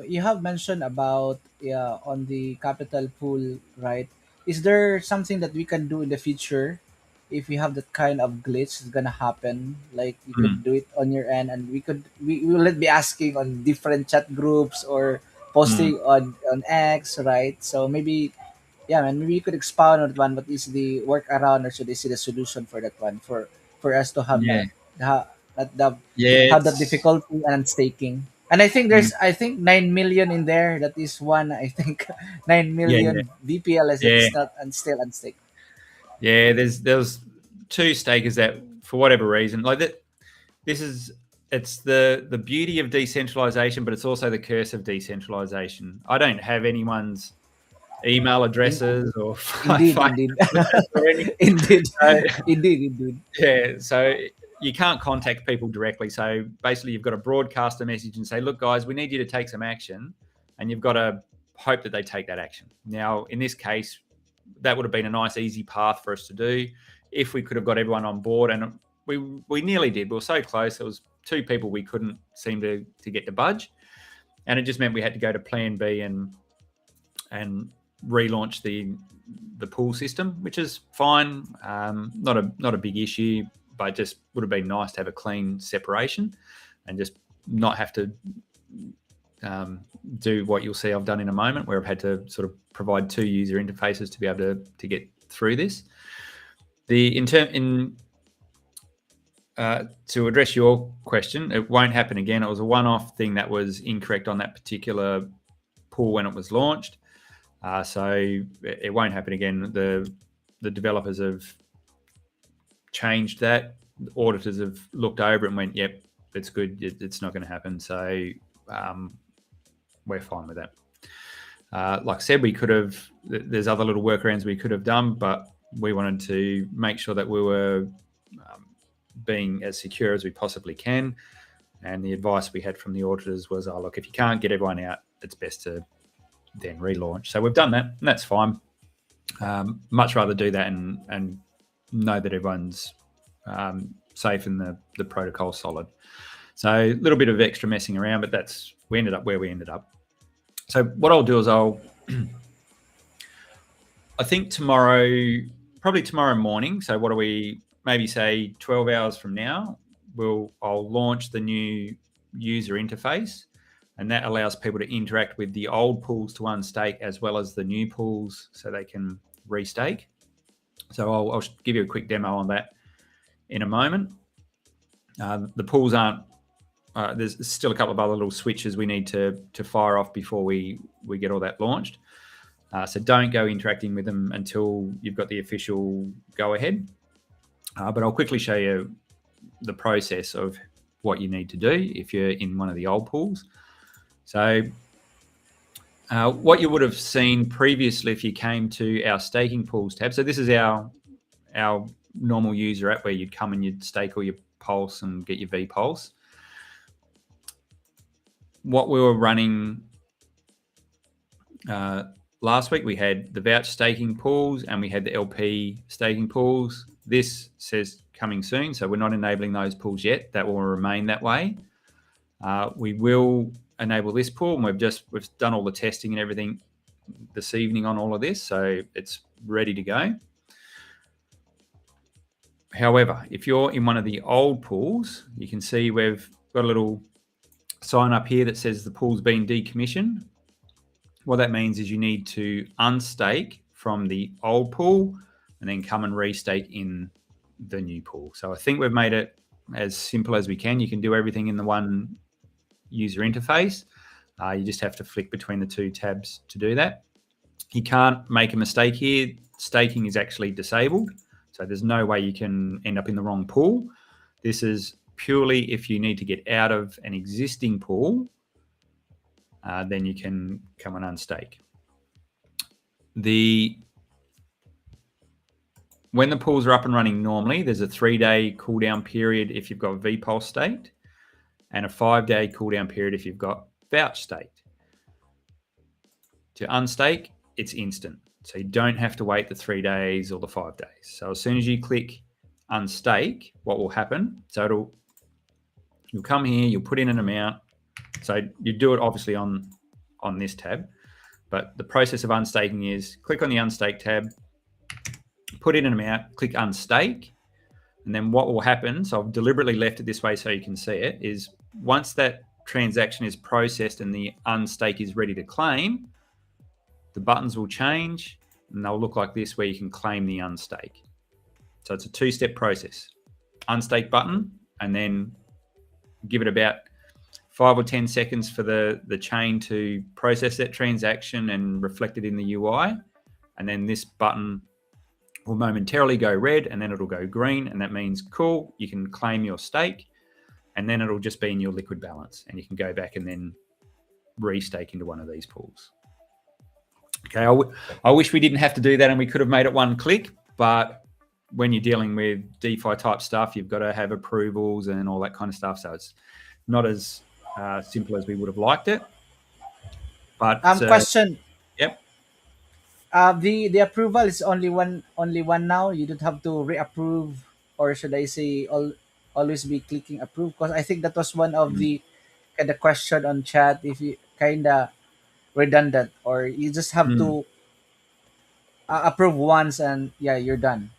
you have mentioned about, yeah, on the capital pool, right? Is there something that we can do in the future if we have that kind of glitch is gonna happen? Like you could do it on your end, and we will be asking on different chat groups or posting on X, right? So maybe, yeah, man, maybe you could expound on that one. What is the workaround, or should I say the solution for that one, for us to have Yeah. that Yeah. have that difficulty and staking? And I think there's, I think 9 million in there. That is one. I think 9 million VPLS that Yeah. is not and still unstaked. Yeah, there's 2 stakers that, for whatever reason, like that. It's the beauty of decentralization, but it's also the curse of decentralization. I don't have anyone's email addresses or Indeed, phone indeed, numbers or anything. indeed, So, indeed. yeah, so you can't contact people directly. So basically, you've got to broadcast a message and say, "Look, guys, we need you to take some action," and you've got to hope that they take that action. Now, in this case, that would have been a nice, easy path for us to do if we could have got everyone on board, and we nearly did. We were so close. There was 2 people we couldn't seem to get to budge, and it just meant we had to go to Plan B and relaunch the pool system, which is fine. Not a big issue, but just would have been nice to have a clean separation and just not have to do what you'll see I've done in a moment, where I've had to sort of provide 2 user interfaces to be able to get through this. To address your question, it won't happen again. It was a one-off thing that was incorrect on that particular pool when it was launched. So it won't happen again. The developers have changed that. The auditors have looked over it and went, "Yep, it's good. It's not going to happen." So we're fine with that. Like I said, we could have. There's other little workarounds we could have done, but we wanted to make sure that we were being as secure as we possibly can. And the advice we had from the auditors was, "Oh, look, if you can't get everyone out, it's best to then relaunch." So we've done that, and that's fine. Much rather do that and know that everyone's safe and the protocol's solid. So a little bit of extra messing around, but we ended up where we ended up. So what I'll do is I think probably tomorrow morning. So what do we, maybe say 12 hours from now, I'll launch the new user interface. And that allows people to interact with the old pools to unstake as well as the new pools so they can restake. So I'll give you a quick demo on that in a moment. The pools aren't, there's still a couple of other little switches we need to fire off before we get all that launched. So don't go interacting with them until you've got the official go ahead. But I'll quickly show you the process of what you need to do if you're in one of the old pools. So what you would have seen previously if you came to our staking pools tab. So this is our normal user app where you'd come and you'd stake all your Pulse and get your VPulse. what we were running last week, we had the VOUCH staking pools and we had the LP staking pools. This says coming soon, so we're not enabling those pools yet. That will remain that way. We will enable this pool, and we've done all the testing and everything this evening on all of this, so it's ready to go. However, if you're in one of the old pools, you can see we've got a little sign up here that says the pool's been decommissioned. What that means is you need to unstake from the old pool and then come and restake in the new pool. So I think we've made it as simple as we can. You can do everything in the one user interface. You just have to flick between the two tabs to do that. You can't make a mistake here. Staking is actually disabled, so there's no way you can end up in the wrong pool. This is purely if you need to get out of an existing pool, then you can come and unstake. When the pools are up and running normally, there's a 3-day cooldown period if you've got VPulse staked, and a 5-day cooldown period if you've got VOUCH staked. To unstake, it's instant. So you don't have to wait the 3 days or the 5 days. So as soon as you click unstake, what will happen? So you'll come here, you'll put in an amount. So you do it obviously on this tab, but the process of unstaking is click on the unstake tab, put in an amount, click unstake, and then what will happen, so I've deliberately left it this way so you can see it, is once that transaction is processed and the unstake is ready to claim, the buttons will change and they'll look like this where you can claim the unstake. So it's a 2-step process. Unstake button, and then give it about 5 or 10 seconds for the chain to process that transaction and reflect it in the UI. And then this button will momentarily go red and then it'll go green. And that means, cool, you can claim your stake, and then it'll just be in your liquid balance and you can go back and then restake into one of these pools. Okay, I wish we didn't have to do that and we could have made it one click, but when you're dealing with DeFi type stuff, you've got to have approvals and all that kind of stuff. So it's not as simple as we would have liked it. But question. Yep. The approval is only one now. You don't have to reapprove, or should I say, always be clicking approve? Because I think that was one of the kind of question on chat. If you kind of redundant, or you just have to approve once and yeah, you're done.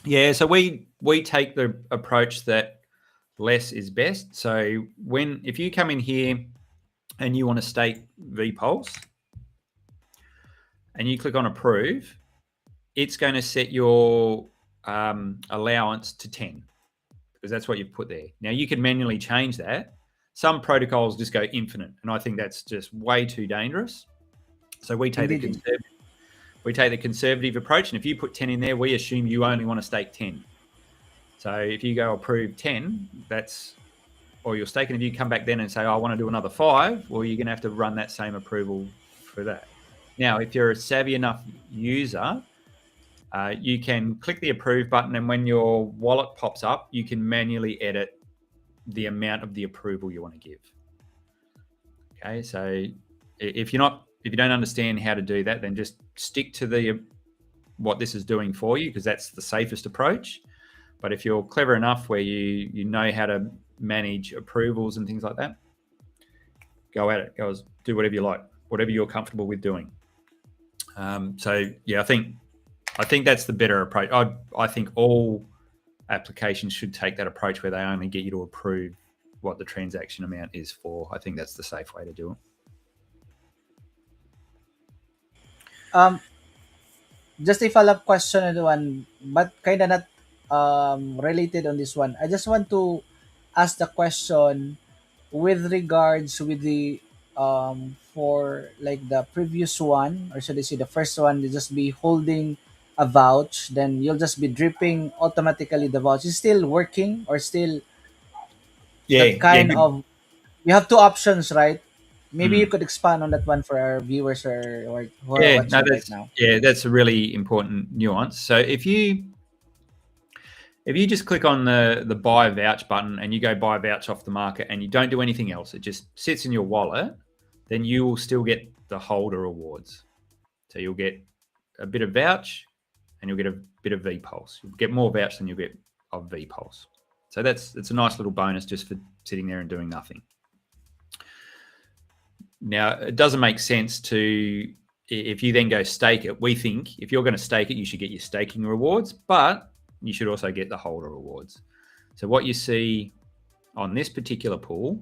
Yeah, so we take the approach that less is best. So if you come in here and you want to stake VPulse and you click on approve, it's going to set your allowance to 10 because that's what you've put there. Now you can manually change that. Some protocols just go infinite, and I think that's just way too dangerous. So we take the conservative approach, and if you put 10 in there, we assume you only want to stake 10. So if you go approve 10, or you're staking, if you come back then and say, I want to do another 5, well, you're going to have to run that same approval for that. Now, if you're a savvy enough user, you can click the approve button, and when your wallet pops up, you can manually edit the amount of the approval you want to give. Okay, so if you don't understand how to do that, then just stick to what this is doing for you, because that's the safest approach. But if you're clever enough where you know how to manage approvals and things like that, go at it. Do whatever you like, whatever you're comfortable with doing. So yeah, I think that's the better approach. I think all applications should take that approach where they only get you to approve what the transaction amount is for. I think that's the safe way to do it. Just a follow-up question on one, but kind of not related on this one. I just want to ask the question with regards with the for like the previous one, or should I say the first one, you just be holding a vouch, then you'll just be dripping automatically the vouch. Is still working, or still that kind of, you have two options, right? Maybe you could expand on that one for our viewers or who are watching right now. Yeah, that's a really important nuance. So if you if you just click on the buy vouch button and you go buy vouch off the market and you don't do anything else, it just sits in your wallet, then you will still get the holder rewards. So you'll get a bit of vouch and you'll get a bit of VPulse. You'll get more vouch than you'll get of VPulse. So it's a nice little bonus just for sitting there and doing nothing. Now, it doesn't make sense to, if you then go stake it, we think if you're going to stake it, you should get your staking rewards, but you should also get the holder rewards. So what you see on this particular pool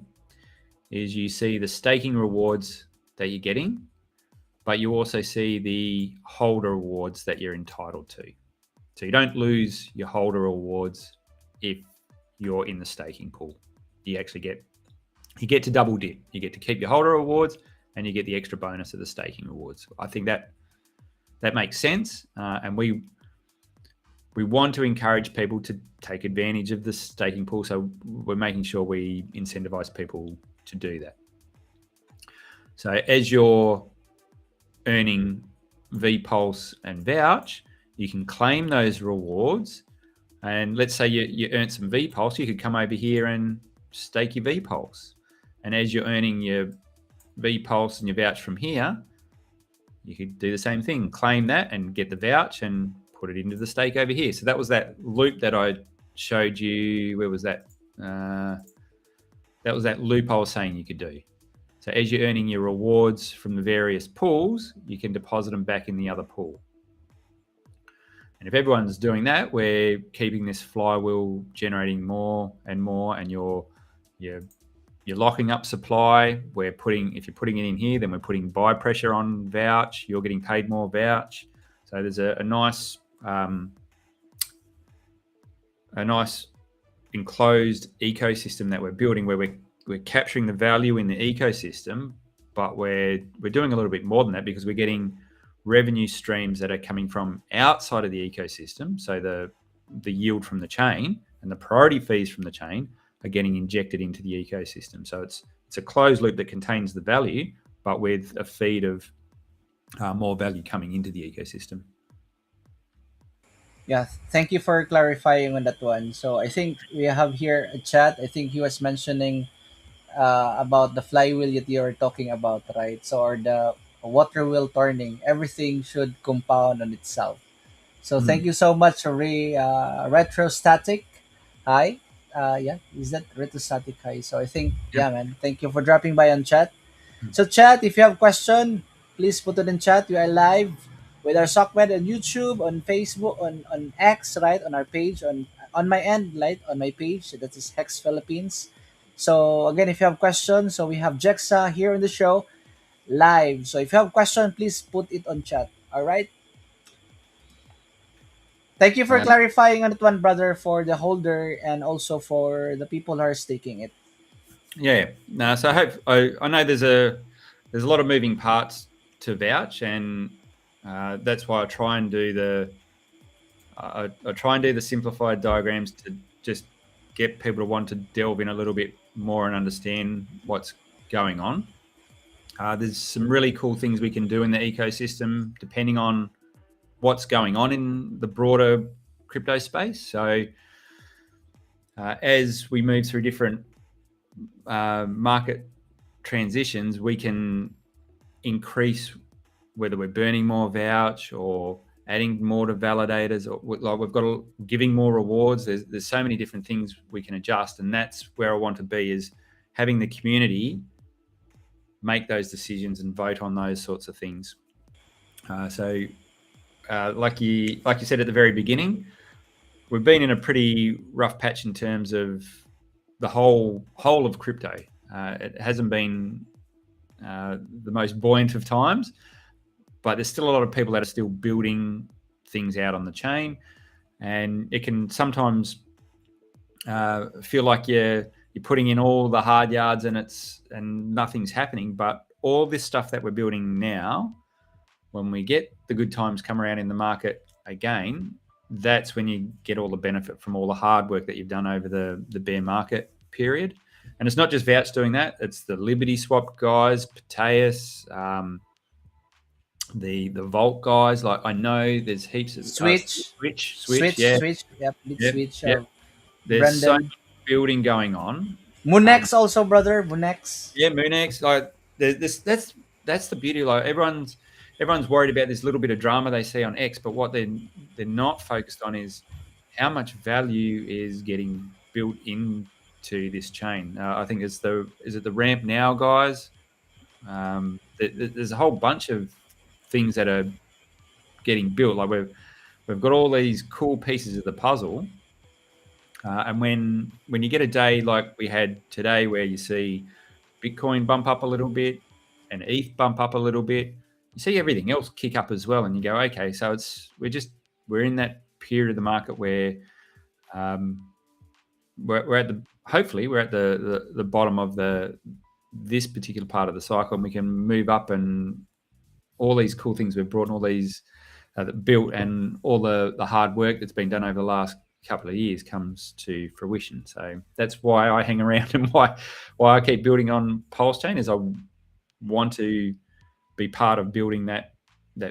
is you see the staking rewards that you're getting, but you also see the holder rewards that you're entitled to. So you don't lose your holder rewards if you're in the staking pool. You actually get to double dip. You get to keep your holder rewards and you get the extra bonus of the staking rewards. I think that makes sense, and we want to encourage people to take advantage of the staking pool, so we're making sure we incentivize people to do that. So as you're earning VPulse and Vouch, you can claim those rewards, and let's say you earn some VPulse, you could come over here and stake your VPulse. And as you're earning your VPulse and your vouch from here, you could do the same thing, claim that and get the vouch and put it into the stake over here. So that was that loop that I showed you. Where was that? That was that loop I was saying you could do. So as you're earning your rewards from the various pools, you can deposit them back in the other pool. And if everyone's doing that, we're keeping this flywheel generating more and more, and you're locking up supply. If you're putting it in here, then we're putting buy pressure on vouch. You're getting paid more vouch. So there's a nice enclosed ecosystem that we're building, where we're capturing the value in the ecosystem, but we're doing a little bit more than that, because we're getting revenue streams that are coming from outside of the ecosystem. So the yield from the chain and the priority fees from the chain are getting injected into the ecosystem. So it's a closed loop that contains the value, but with a feed of more value coming into the ecosystem. Yeah, thank you for clarifying on that one. So I think we have here a chat. I think he was mentioning about the flywheel that you were talking about, right? So, or the water wheel turning, everything should compound on itself. So thank you so much, Retrostatic. Hi. Yeah, is that Retrostatic? Hi. So I think, yeah, man, thank you for dropping by on chat. So chat, if you have question, please put it in chat. We are live with our Soc.Med on YouTube, on Facebook, on X, right? On our page, on my end, right? On my page, that is Hex Philippines. So again, if you have questions, so we have Jexxa here on the show live. So if you have question, please put it on chat. All right. Thank you for clarifying on that one, brother, for the holder and also for the people who are staking it. Yeah. No, so I know there's a lot of moving parts to Vouch, and that's why I try and do the simplified diagrams to just get people to want to delve in a little bit more and understand what's going on. There's some really cool things we can do in the ecosystem depending on what's going on in the broader crypto space. So as we move through different market transitions, we can increase whether we're burning more vouch or adding more to validators, or like we've got giving more rewards. There's so many different things we can adjust, and that's where I want to be, is having the community make those decisions and vote on those sorts of things. Like you said at the very beginning, we've been in a pretty rough patch in terms of the whole of crypto. It hasn't been the most buoyant of times, but there's still a lot of people that are still building things out on the chain, and it can sometimes feel like you're putting in all the hard yards and nothing's happening. But all this stuff that we're building now, when we get the good times come around in the market again, that's when you get all the benefit from all the hard work that you've done over the bear market period. And it's not just Vouch doing that, it's the Liberty Swap guys, Pateus, the Vault guys. Like I know there's heaps of Switch, Switch, yeah, Switch. Yep, big yep, Switch. yep. There's so Brendan. much building going on. Munex also, brother. Munex. Yeah, Moonex. Like this, that's the beauty. Like everyone's worried about this little bit of drama they see on X, but what they're not focused on is how much value is getting built into this chain. I think it's is it the ramp now, guys? There's a whole bunch of things that are getting built. Like we've got all these cool pieces of the puzzle, and when you get a day like we had today, where you see Bitcoin bump up a little bit and ETH bump up a little bit, you see everything else kick up as well, and you go, okay, so we're in that period of the market where we're at the hopefully we're at the bottom of this particular part of the cycle, and we can move up, and all these cool things we've brought, and all these built, and all the hard work that's been done over the last couple of years comes to fruition. So that's why I hang around, and why I keep building on Pulsechain is I want to be part of building that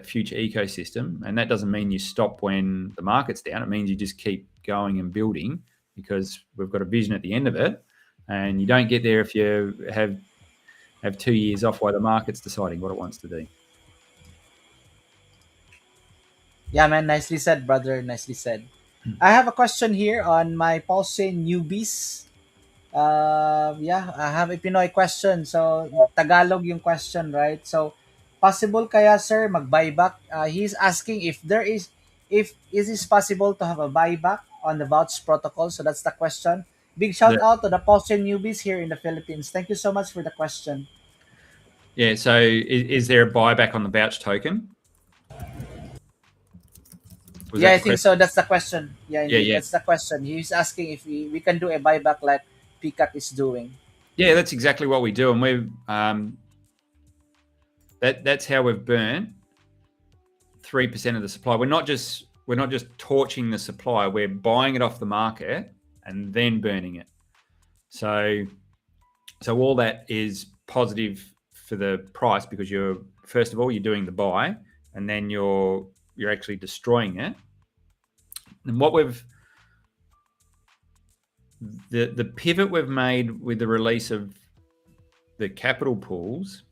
future ecosystem. And that doesn't mean you stop when the market's down. It means you just keep going and building, because we've got a vision at the end of it, and you don't get there if you have 2 years off while the market's deciding what it wants to do. Yeah, man. Nicely said, brother. Nicely said. I have a question here on my Pulsechain newbies. Yeah, I have a Pinoy question. So, Tagalog yung question, right? So, possible kaya, sir, mag-buyback? He's asking if is it possible to have a buyback on the VOUCH protocol? So, that's the question. Big shout out to the Pulsechain newbies here in the Philippines. Thank you so much for the question. Yeah, so is there a buyback on the VOUCH token? Yeah, I think so. That's the question. Yeah, Yeah. that's the question. He's asking if we can do a buyback like Peacock is doing. Yeah, that's exactly what we do, and we've that's how we've burnt 3% of the supply. We're not just torching the supply. We're buying it off the market and then burning it. So all that is positive for the price, because you're first of all you're doing the buy, and then you're actually destroying it. And what the pivot we've made with the release of the capital pools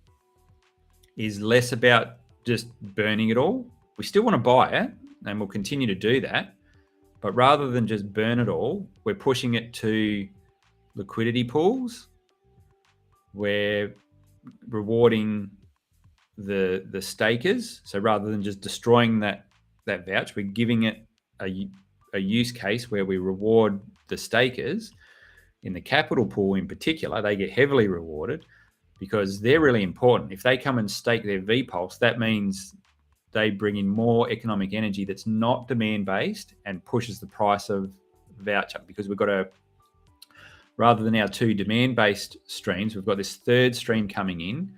is less about just burning it all. We still want to buy it, and we'll continue to do that. But rather than just burn it all, we're pushing it to liquidity pools. We're rewarding the stakers. So rather than just destroying that vouch, we're giving it a use case where we reward the stakers. In the capital pool in particular, they get heavily rewarded because they're really important. If they come and stake their VPulse, that means they bring in more economic energy that's not demand-based and pushes the price of VOUCH up, because we've got rather than our 2 demand-based streams, we've got this third stream coming in,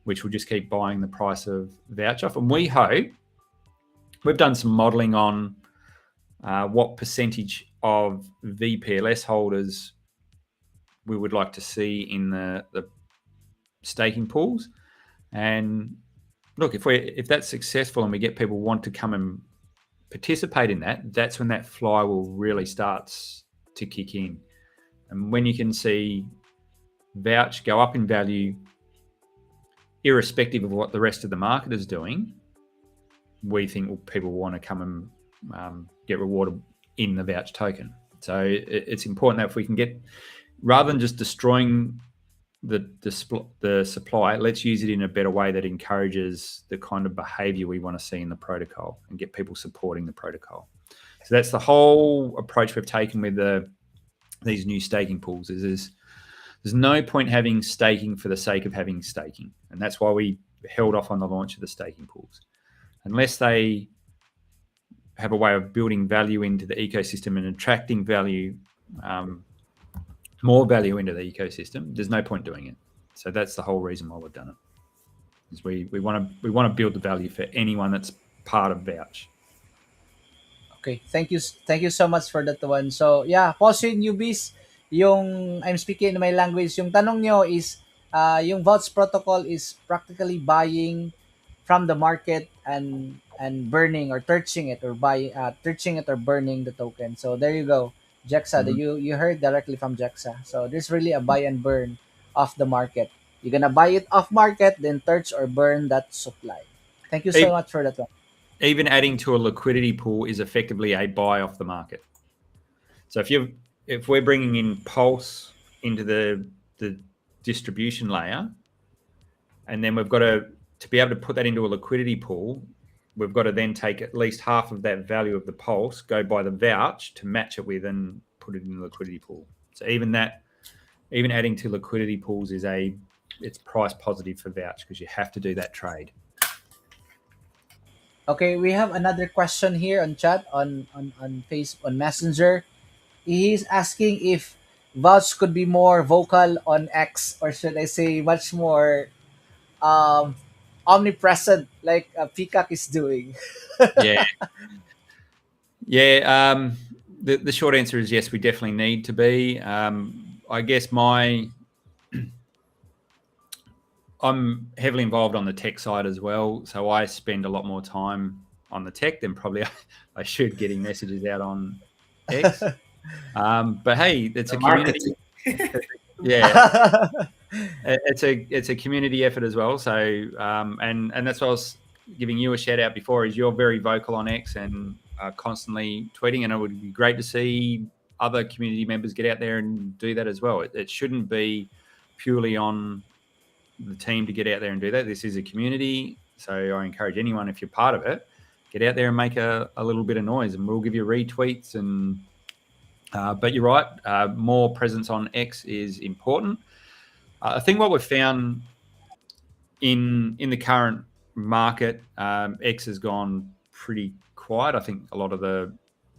which will just keep buying the price of VOUCH off. And we hope, we've done some modeling on what percentage of VPLS holders we would like to see in the staking pools. And look, if that's successful and we get people want to come and participate in that, that's when that flywheel really starts to kick in. And when you can see VOUCH go up in value, irrespective of what the rest of the market is doing, we think people want to come and get rewarded in the VOUCH token. So it's important that if we can get, rather than just destroying the supply, let's use it in a better way that encourages the kind of behavior we want to see in the protocol and get people supporting the protocol. So that's the whole approach we've taken with these new staking pools. There's no point having staking for the sake of having staking. And that's why we held off on the launch of the staking pools. Unless they have a way of building value into the ecosystem and attracting value, more value into the ecosystem, there's no point doing it. So that's the whole reason why we've done it. Is we want to build the value for anyone that's part of VOUCH. Okay, thank you so much for that one. So yeah, Pulsechain newbies, yung I'm speaking in my language, yung tanong nyo is yung VOUCH protocol is practically buying from the market and burning or torching it or torching it or burning the token. So there you go, Jexxa. Mhm. You heard directly from Jexxa. So there's really a buy and burn off the market. You're gonna buy it off market, then torch or burn that supply. Thank you so E- much for that one. Even adding to a liquidity pool is effectively a buy off the market. So if we're bringing in Pulse into the distribution layer, and then we've got to be able to put that into a liquidity pool, we've got to then take at least half of that value of the Pulse, go buy the vouch to match it with, and put it in the liquidity pool. So even adding to liquidity pools it's price positive for vouch because you have to do that trade. Okay, we have another question here on chat on Facebook on Messenger. He's asking if Vouch could be more vocal on X, or should I say much more um omnipresent like Peacock is doing. Yeah. Yeah. The short answer is yes, we definitely need to be. I guess I'm heavily involved on the tech side as well, so I spend a lot more time on the tech than probably I should, getting messages out on X. But hey, it's The a community. marketing. Yeah, it's a community effort as well. So and that's what I was giving you a shout out before. Is you're very vocal on X and constantly tweeting, and it would be great to see other community members get out there and do that as well. It shouldn't be purely on the team to get out there and do that. This is a community, so I encourage anyone, if you're part of it, get out there and make a little bit of noise, and we'll give you retweets. And but you're right, more presence on X is important. I think what we've found in the current market, X has gone pretty quiet. I think a lot of the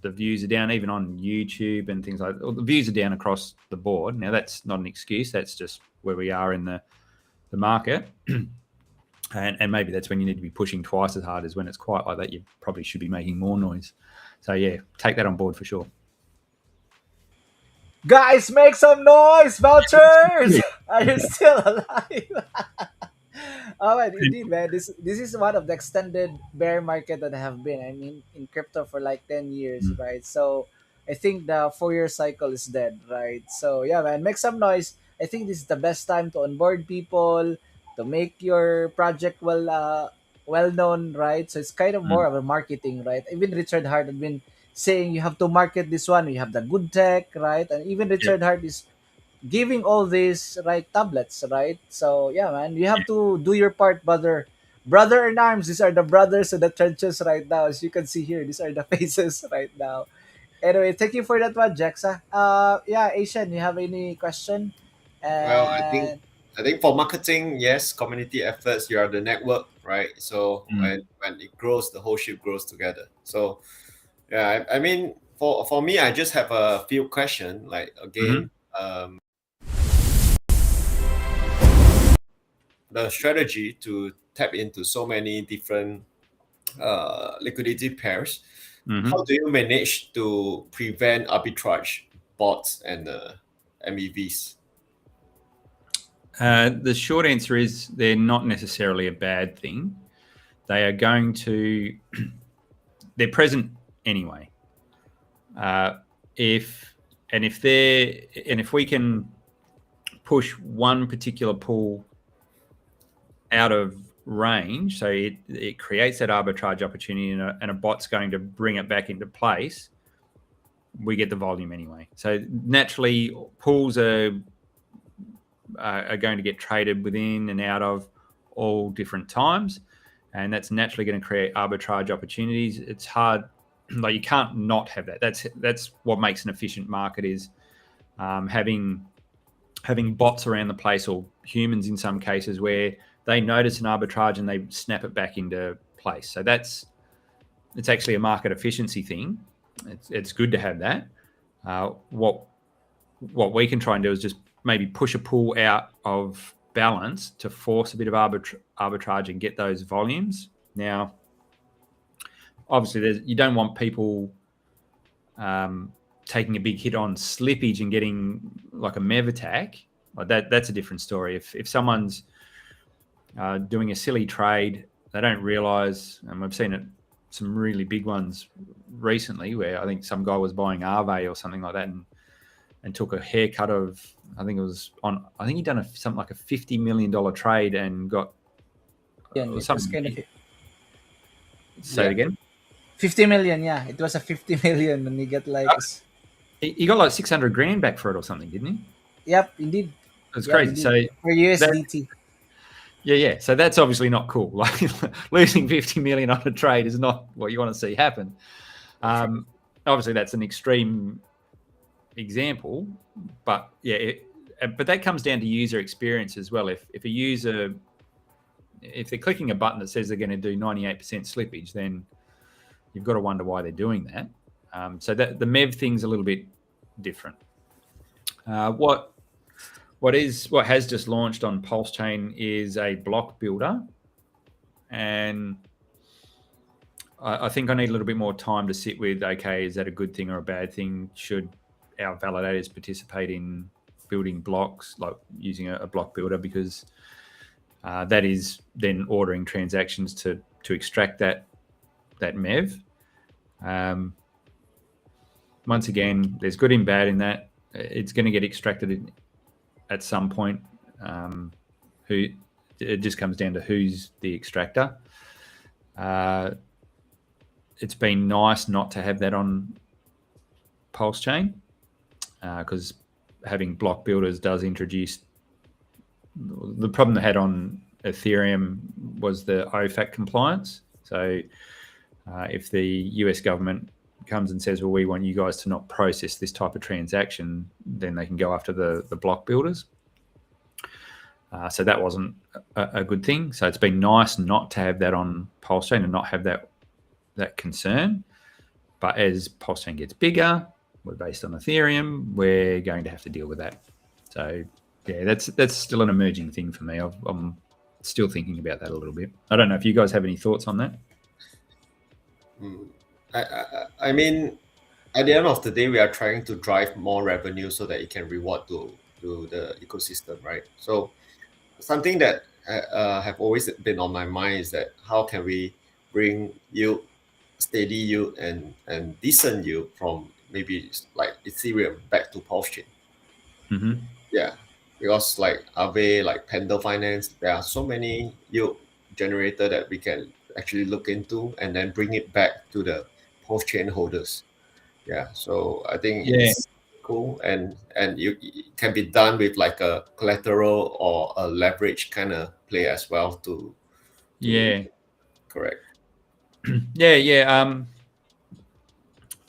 views are down, even on YouTube and things like that. The views are down across the board. Now, that's not an excuse. That's just where we are in the market. And maybe that's when you need to be pushing twice as hard as when it's quiet like that. You probably should be making more noise. So, yeah, take that on board for sure. Guys, make some noise, vouchers! Are you still alive? Oh man, indeed, man. This is one of the extended bear market that I have been. I mean, in crypto for like 10 years, right? So I think the 4 year cycle is dead, right? So yeah, man, make some noise. I think this is the best time to onboard people, to make your project well known, right? So it's kind of more of a marketing, right? Even Richard Hart had been saying you have to market this one. You have the good tech, right? And even Richard Hart is giving all these right tablets, right? So yeah, man, you have to do your part, brother in arms. These are the brothers in the trenches right now, as you can see here. These are the faces right now. Anyway, thank you for that one, Jexxa. Yeah, Asian, you have any question? Well, And I think for marketing, yes, community efforts, you are the network, right? So when it grows, the whole ship grows together. So yeah, I mean, for me, I just have a few questions. Like again, the strategy to tap into so many different liquidity pairs. How do you manage to prevent arbitrage bots and MEVs? The short answer is they're not necessarily a bad thing. They are going to, they're present anyway. If we can push one particular pool out of range, so it creates that arbitrage opportunity, and a bot's going to bring it back into place, we get the volume anyway. So naturally, pools are going to get traded within and out of all different times, and that's naturally going to create arbitrage opportunities. It's hard, like you can't not have that. That's what makes an efficient market, is having bots around the place, or humans in some cases, where they notice an arbitrage and they snap it back into place. So it's actually a market efficiency thing. It's good to have that. What we can try and do is just maybe push a pool out of balance to force a bit of arbitrage and get those volumes. Now, obviously, you don't want people taking a big hit on slippage and getting like a MEV attack. Like that's a different story. If someone's doing a silly trade, they don't realize, and we've seen it, some really big ones recently where I think some guy was buying Aave or something like that and took a haircut of, I think he'd done something like a $50 million trade and got It was kind of say it again. 50 million, yeah. It was a 50 million and he got like... He got like 600 grand back for it or something, didn't he? Yep, indeed. It's crazy. Indeed. So for USDT. Yeah. So that's obviously not cool. Like losing 50 million on a trade is not what you want to see happen. Obviously, that's an extreme example, but but that comes down to user experience as well. If a user, if they're clicking a button that says they're going to do 98% slippage, then you've got to wonder why they're doing that. So that the MEV thing's a little bit different. What has just launched on Pulsechain is a block builder, and I think I need a little bit more time to sit with, okay, is that a good thing or a bad thing? Should our validators participate in building blocks, like using a block builder, because that is then ordering transactions to extract that MEV. Once again, there's good and bad in that. It's going to get extracted at some point. It just comes down to who's the extractor. It's been nice not to have that on Pulsechain, because having block builders does introduce the problem they had on Ethereum was the OFAC compliance. So if the US government comes and says, well, we want you guys to not process this type of transaction, then they can go after the block builders. So that wasn't a good thing. So it's been nice not to have that on Pulsechain and not have that concern. But as Pulsechain gets bigger, we're based on Ethereum, we're going to have to deal with that. So yeah, that's still an emerging thing for me. I'm still thinking about that a little bit. I don't know if you guys have any thoughts on that. I mean, at the end of the day, we are trying to drive more revenue so that it can reward to the ecosystem, right? So something that have always been on my mind is that how can we bring yield, steady yield, and decent yield from maybe like Ethereum back to Pulsechain. Mm-hmm. Yeah, because like Aave, like Pendle Finance, there are so many yield generator that we can actually look into and then bring it back to the Pulsechain holders. Yeah, so I think it's cool, and it can be done with like a collateral or a leverage kind of play as well to correct.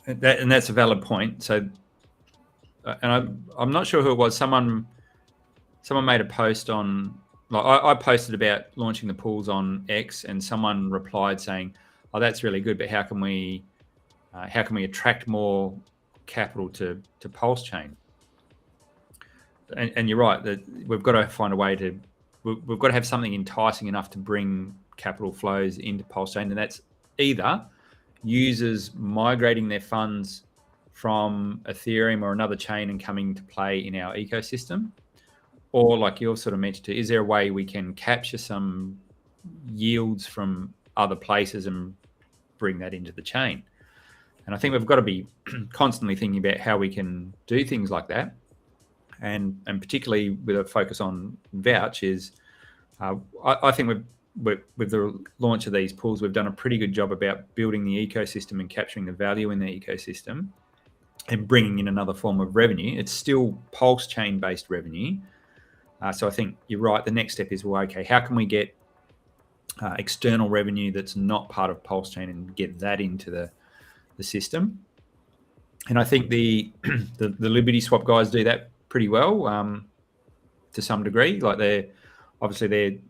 And that's a valid point. So, and I'm not sure who it was. Someone made a post on, like I posted about launching the pools on X, and someone replied saying, "Oh, that's really good, but how can we attract more capital to Pulsechain?" And you're right that we've got to find a way to, we've got to have something enticing enough to bring capital flows into Pulsechain, and that's either users migrating their funds from Ethereum or another chain and coming to play in our ecosystem, or like you sort of mentioned, is there a way we can capture some yields from other places and bring that into the chain? And I think we've got to be constantly thinking about how we can do things like that, and particularly with a focus on VOUCH is, I think with the launch of these pools, we've done a pretty good job about building the ecosystem and capturing the value in the ecosystem and bringing in another form of revenue. It's still Pulsechain based revenue. So I think you're right. The next step is, well, okay, how can we get external revenue that's not part of Pulsechain and get that into the system? And I think the Liberty Swap guys do that pretty well to some degree. Like they're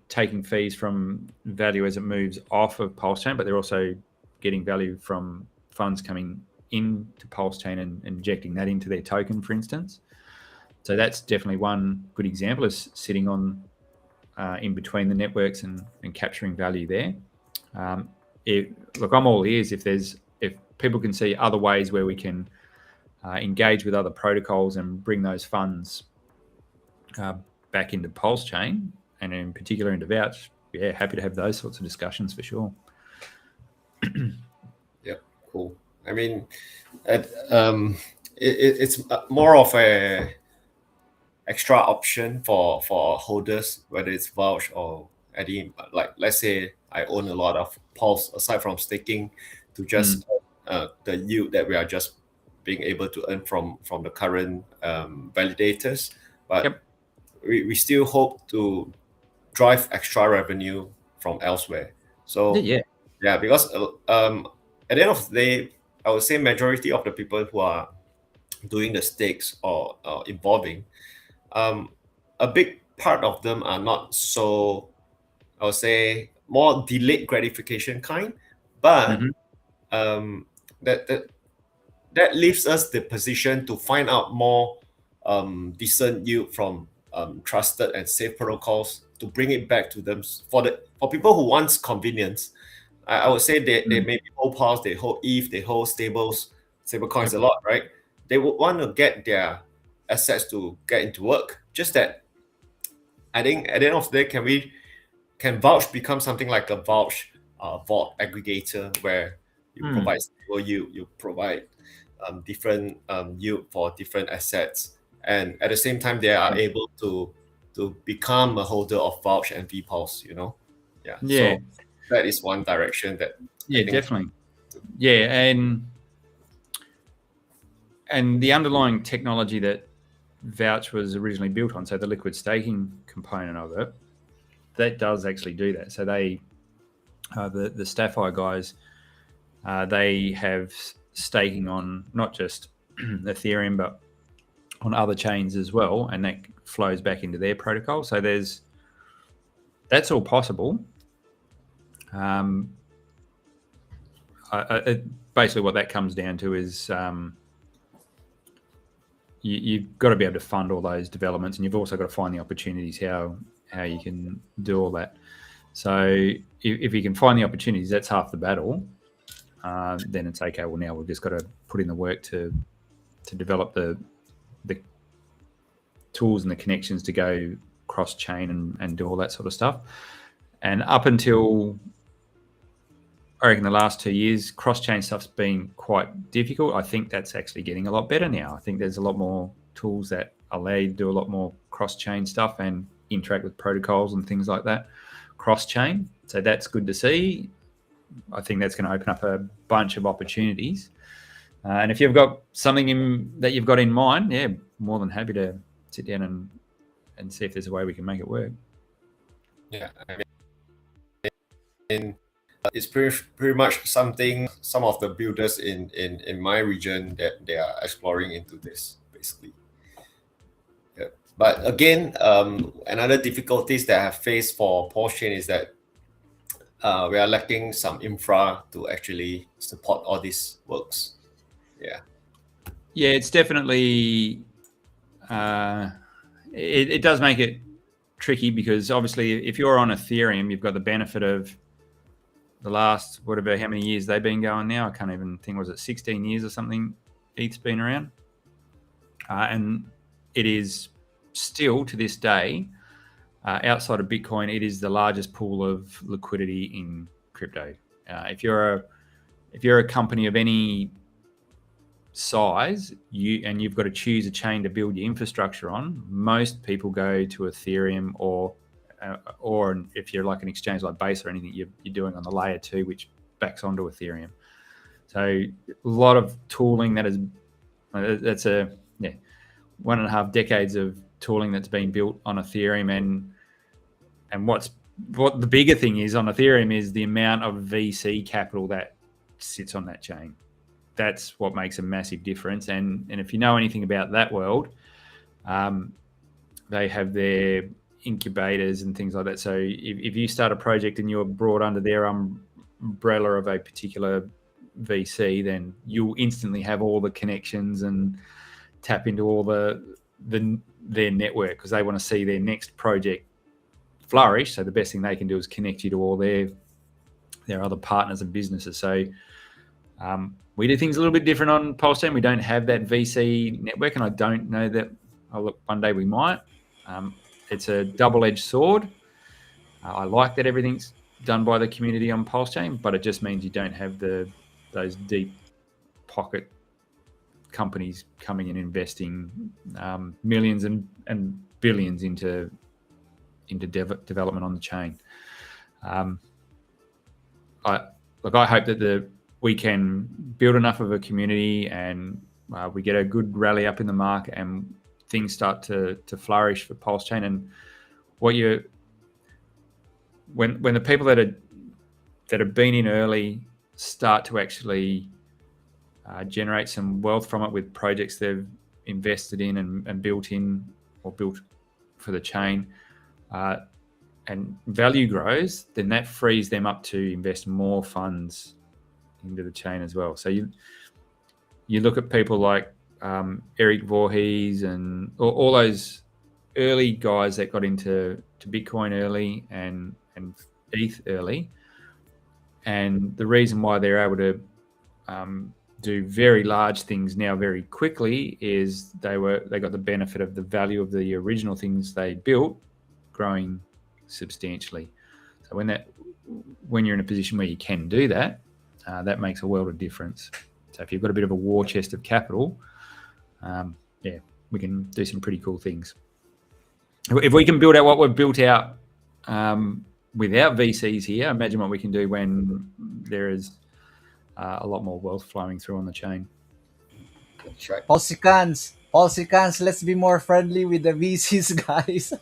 taking fees from value as it moves off of Pulsechain, but they're also getting value from funds coming into Pulsechain and injecting that into their token, for instance. So that's definitely one good example, is sitting on in between the networks and capturing value there. Look, I'm all ears if people can see other ways where we can engage with other protocols and bring those funds back into Pulsechain, and in particular into VOUCH. yeah, happy to have those sorts of discussions for sure. Yeah, cool. I mean, it's more of a extra option for holders, whether it's vouch or any, like let's say I own a lot of Pulse aside from staking, to just the yield that we are just being able to earn from the current validators. But Yep. we still hope to drive extra revenue from elsewhere. So Yeah. because at the end of the day, I would say majority of the people who are doing the stakes or involving, a big part of them are not so, I would say, more delayed gratification kind, but um, that leaves us the position to find out more decent yield from trusted and safe protocols to bring it back to them for people who wants convenience. I would say they maybe hold Pulse, they hold ETH, they hold stable coins a lot, right? They would want to get their assets to get into work. Just that I think at the end of the day, can Vouch become something like a Vouch vault aggregator where you provide stable yield, you provide different yield for different assets, and at the same time they are able to become a holder of Vouch and VPulse, you know? Yeah. So that is one direction that definitely. Yeah, and the underlying technology that Vouch was originally built on, so the liquid staking component of it, that does actually do that. So they, the Staffy guys, they have staking on not just Ethereum but on other chains as well, and that flows back into their protocol. So that's all possible. Basically, what that comes down to is you've got to be able to fund all those developments, and you've also got to find the opportunities how you can do all that. So if you can find the opportunities, that's half the battle. Then it's okay. Well, now we've just got to put in the work to develop the tools and the connections to go cross chain and do all that sort of stuff. And up until I reckon the last 2 years, cross-chain stuff's been quite difficult. I think that's actually getting a lot better now. I think there's a lot more tools that allow you to do a lot more cross-chain stuff and interact with protocols and things like that, cross-chain. So that's good to see. I think that's going to open up a bunch of opportunities. And if you've got something that you've got in mind, yeah, more than happy to sit down and see if there's a way we can make it work. Yeah, I mean, it's pretty much something some of the builders in my region that they are exploring into this, basically. Yeah. But again, another difficulties that I have faced for Pulsechain is that we are lacking some infra to actually support all these works. Yeah. Yeah, it's definitely it does make it tricky, because obviously if you're on Ethereum, you've got the benefit of the last, whatever, how many years they've been going now? I can't even think, was it 16 years or something ETH's been around? And it is still, to this day, outside of Bitcoin, it is the largest pool of liquidity in crypto. If you're a company of any size, you've got to choose a chain to build your infrastructure on, most people go to Ethereum, or if you're like an exchange like Base or anything, you're doing on the layer 2, which backs onto Ethereum. So a lot of tooling that's 1.5 decades of tooling that's been built on Ethereum, and what the bigger thing is on Ethereum is the amount of VC capital that sits on that chain. That's what makes a massive difference. And if you know anything about that world, they have their incubators and things like that. So if you start a project and you're brought under their umbrella of a particular VC, then you'll instantly have all the connections and tap into all their network, because they want to see their next project flourish. So the best thing they can do is connect you to all their other partners and businesses. So we do things a little bit different on Pulsechain. We don't have that VC network, and I don't know that. One day we might. It's a double-edged sword. I like that everything's done by the community on Pulsechain, but it just means you don't have those deep pocket companies coming and investing millions and billions into development on the chain. I hope that we can build enough of a community and we get a good rally up in the market and things start to flourish for Pulsechain. And when the people that have been in early start to actually generate some wealth from it with projects they've invested in and built in or built for the chain, and value grows, then that frees them up to invest more funds into the chain as well. So you look at people like Eric Voorhees and all those early guys that got into Bitcoin early and ETH early, and the reason why they're able to do very large things now very quickly is they got the benefit of the value of the original things they built growing substantially. So when you're in a position where you can do that, that makes a world of difference. So if you've got a bit of a war chest of capital, we can do some pretty cool things. If we can build out what we've built out without VCs here, imagine what we can do when there is a lot more wealth flowing through on the chain. That's right. Pulsicans, let's be more friendly with the VCs, guys.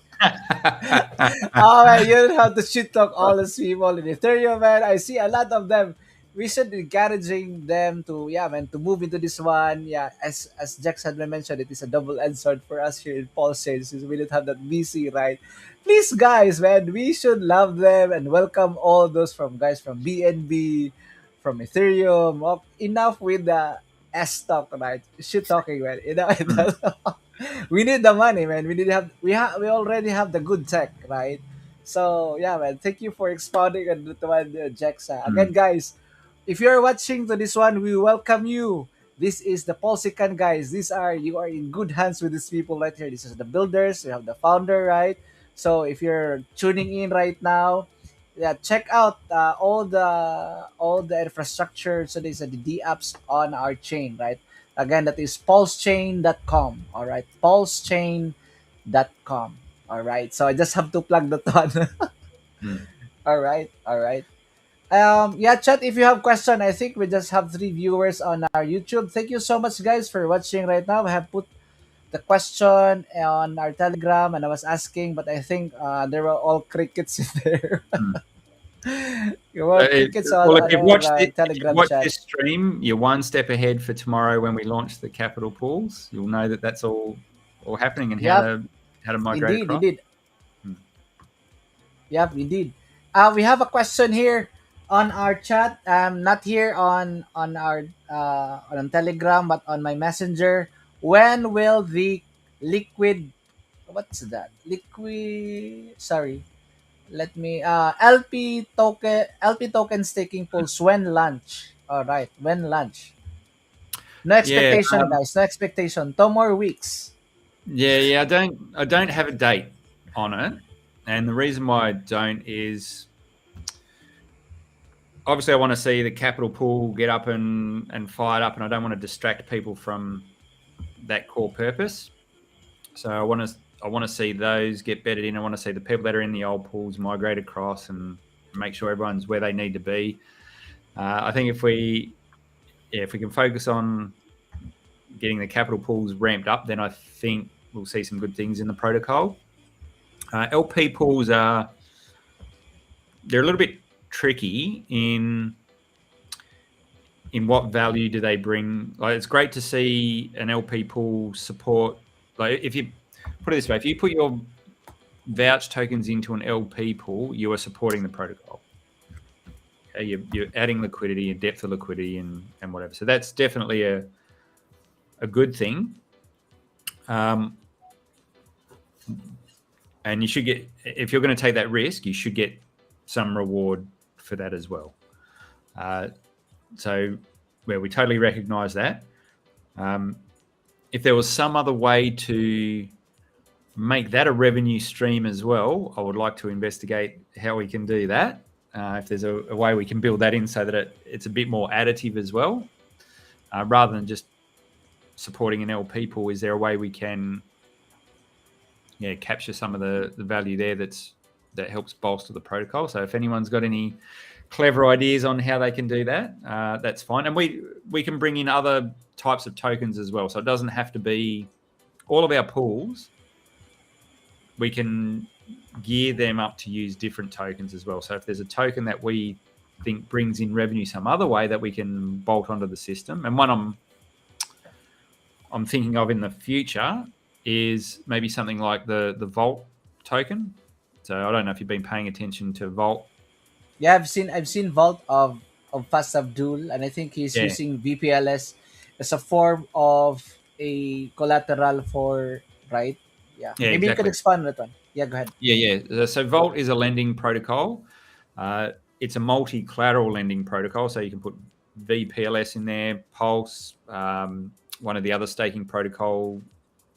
Oh man, you don't have to shit talk all those people in Ethereum, man. I see a lot of them. We should be encouraging them to move into this one. Yeah, as Jexxa had mentioned, it is a double-edged sword for us here in Pulsechain since we don't have that VC, right? Please, guys, man, we should love them and welcome all those from BNB, from Ethereum. Oh, enough with the S talk, right? Shit talking, man. We need the money, man. We already have the good tech, right? So yeah, man. Thank you for expounding on that one, Jexxa. Again, guys, if you're watching to this one, we welcome you. This is the Pulsechain, guys. You are in good hands with these people right here. This is the builders. We have the founder, right? So if you're tuning in right now, yeah, check out all the infrastructure. So there's the D apps on our chain, right? Again, that is pulsechain.com. All right, pulsechain.com. All right. So I just have to plug that one. All right. Yeah, chat, if you have question, I think we just have 3 viewers on our YouTube. Thank you so much, guys, for watching right now. I have put the question on our Telegram, and I was asking, but I think there were all crickets in there. There were crickets on Well, if you've watched Telegram chat. this stream, you're one step ahead for tomorrow when we launch the capital pools. You'll know that that's all happening and how to migrate across. Indeed. Yep, indeed. We have a question here on our chat. Not here on our on Telegram, but on my messenger. When will the liquid? What's that? Sorry. Let me. LP token staking pools when launch. All right, when launch. No expectation, guys. No expectation. 2 more weeks. Yeah. I don't have a date on it, and the reason why I don't is obviously I want to see the capital pool get up and fired up, and I don't want to distract people from that core purpose. So I want to see those get bedded in. I want to see the people that are in the old pools migrate across and make sure everyone's where they need to be. I think if we can focus on getting the capital pools ramped up, then I think we'll see some good things in the protocol. LP pools they're a little bit tricky in what value do they bring. Like, it's great to see an LP pool support. Like, if you put it this way, if you put your VOUCH tokens into an LP pool, you are supporting the protocol. Okay, you're adding liquidity and depth of liquidity and whatever. So that's definitely a good thing. And you should get, if you're going to take that risk, you should get some reward for that as well. So we totally recognize that. If there was some other way to make that a revenue stream as well, I would like to investigate how we can do that. If there's a way we can build that in so that it's a bit more additive as well, rather than just supporting an LP pool. Is there a way we can capture some of the value there that helps bolster the protocol? So if anyone's got any clever ideas on how they can do that, that's fine. And we can bring in other types of tokens as well. So it doesn't have to be all of our pools. We can gear them up to use different tokens as well. So if there's a token that we think brings in revenue some other way that we can bolt onto the system, and one I'm thinking of in the future is maybe something like the VOUCH token. So I don't know if you've been paying attention to VOUCH. Yeah, I've seen Vault of Fast Abdul, and I think he's Yeah. using VPLS as a form of a collateral for, right? Yeah. Yeah, Maybe you could exactly. expand on that one. Yeah, go ahead. Yeah. So VOUCH is a lending protocol. It's a multi-collateral lending protocol. So you can put VPLS in there, Pulse, one of the other staking protocol.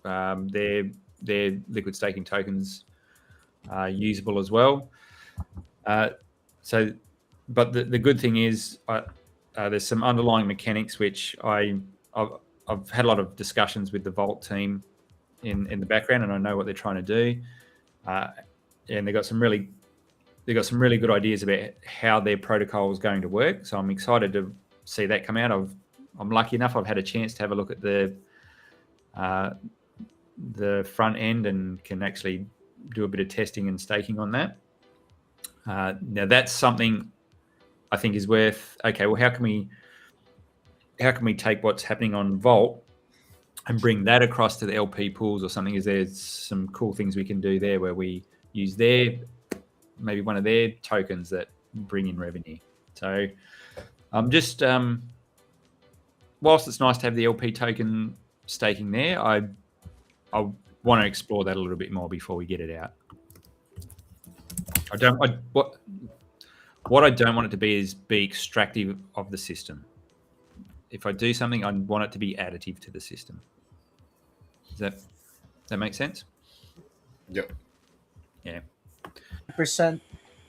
Their liquid staking tokens are usable as well. But the good thing is there's some underlying mechanics which I've had a lot of discussions with the VOUCH team in the background, and I know what they're trying to do. And they've got some really good ideas about how their protocol is going to work. So I'm excited to see that come out. I'm lucky enough I've had a chance to have a look at the front end and can actually do a bit of testing and staking on that. Now that's something I think is worth. Okay, well, how can we take what's happening on VOUCH and bring that across to the LP pools or something? Is there some cool things we can do there where we use maybe one of their tokens that bring in revenue? So I'm just whilst it's nice to have the LP token staking there, I want to explore that a little bit more before we get it out. What I don't want it to be is be extractive of the system. If I do something, I want it to be additive to the system. Does that make sense? Yep. Yeah. %.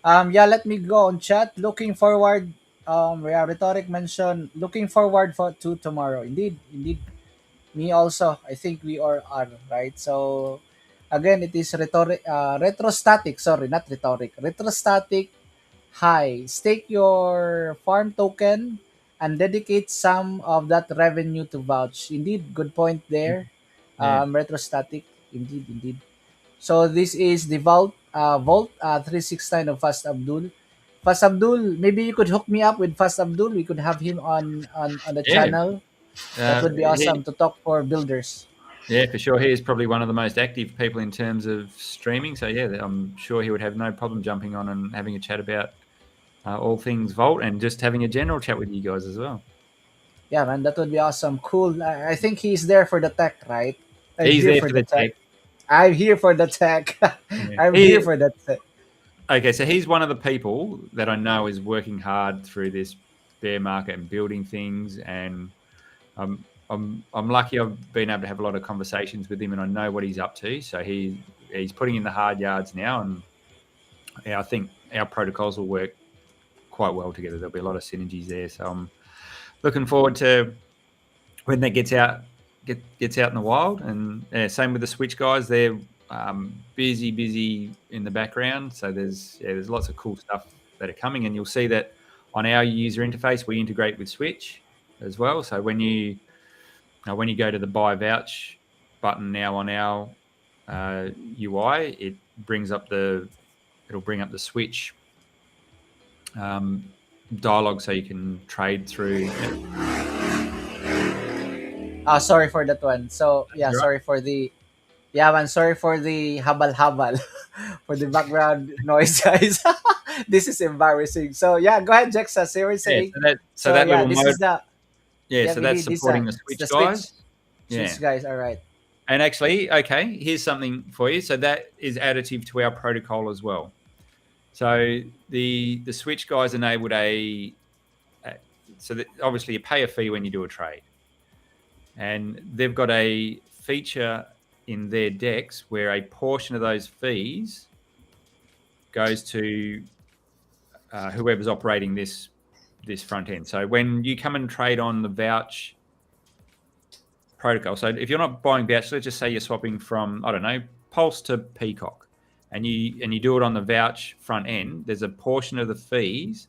Yeah, let me go on chat. Looking forward. Rhetoric mentioned looking forward to tomorrow. Indeed. Me also. I think we all are, right? So again, it is retrostatic. Sorry, not rhetoric. Retrostatic high. Stake your farm token and dedicate some of that revenue to vouch. Indeed, good point there. Yeah. Retrostatic. Indeed. So this is the Vault 369 of Fast Abdul. Fast Abdul, maybe you could hook me up with Fast Abdul. We could have him on the Yeah. channel. That would be awesome to talk for builders. Yeah, for sure. He is probably one of the most active people in terms of streaming. So yeah, I'm sure he would have no problem jumping on and having a chat about all things VOUCH and just having a general chat with you guys as well. Yeah, man, that would be awesome. Cool. I think he's there for the tech, right? He's there for the tech. I'm here for the tech. I'm here for the tech. Okay, so he's one of the people that I know is working hard through this bear market and building things, and I'm lucky I've been able to have a lot of conversations with him, and I know what he's up to. So he's putting in the hard yards now, and I think our protocols will work quite well together. There'll be a lot of synergies there. So I'm looking forward to when that gets out in the wild. And same with the Switch guys. They're busy in the background. So there's lots of cool stuff that are coming, and you'll see that on our user interface we integrate with Switch as well. So when you go to the buy vouch button now on our UI, it'll bring up the Switch dialogue so you can trade through. Sorry for that one. So yeah, Right. sorry for the habal for the background noise, guys. This is embarrassing. So yeah, go ahead, Jexxa. Seriously. So that little this mode. is the So that's supporting the Switch guys. Switch guys. All right. And actually, okay, here's something for you. So that is additive to our protocol as well. So the Switch guys enabled obviously you pay a fee when you do a trade, and they've got a feature in their decks where a portion of those fees goes to whoever's operating this front end. So when you come and trade on the Vouch protocol, so if you're not buying Vouch, let's just say you're swapping from, I don't know, Pulse to Peacock, and you do it on the Vouch front end, there's a portion of the fees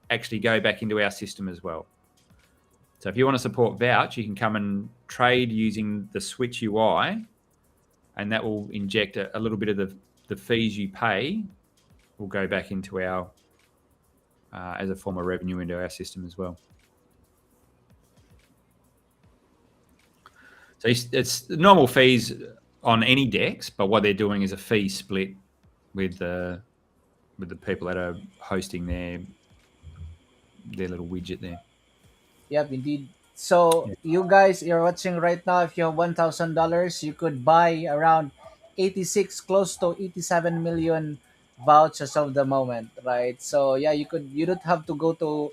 actually go back into our system as well. So if you want to support Vouch, you can come and trade using the Switch UI, and that will inject a little bit of the fees you pay will go back into our as a form of revenue into our system as well. So it's normal fees on any decks, but what they're doing is a fee split with the people that are hosting their little widget there. Yep, indeed. So Yeah. you guys, you're watching right now. If you have $1,000, you could buy around 86, close to 87 million vouchers of the moment, right? So yeah, you could. You don't have to go to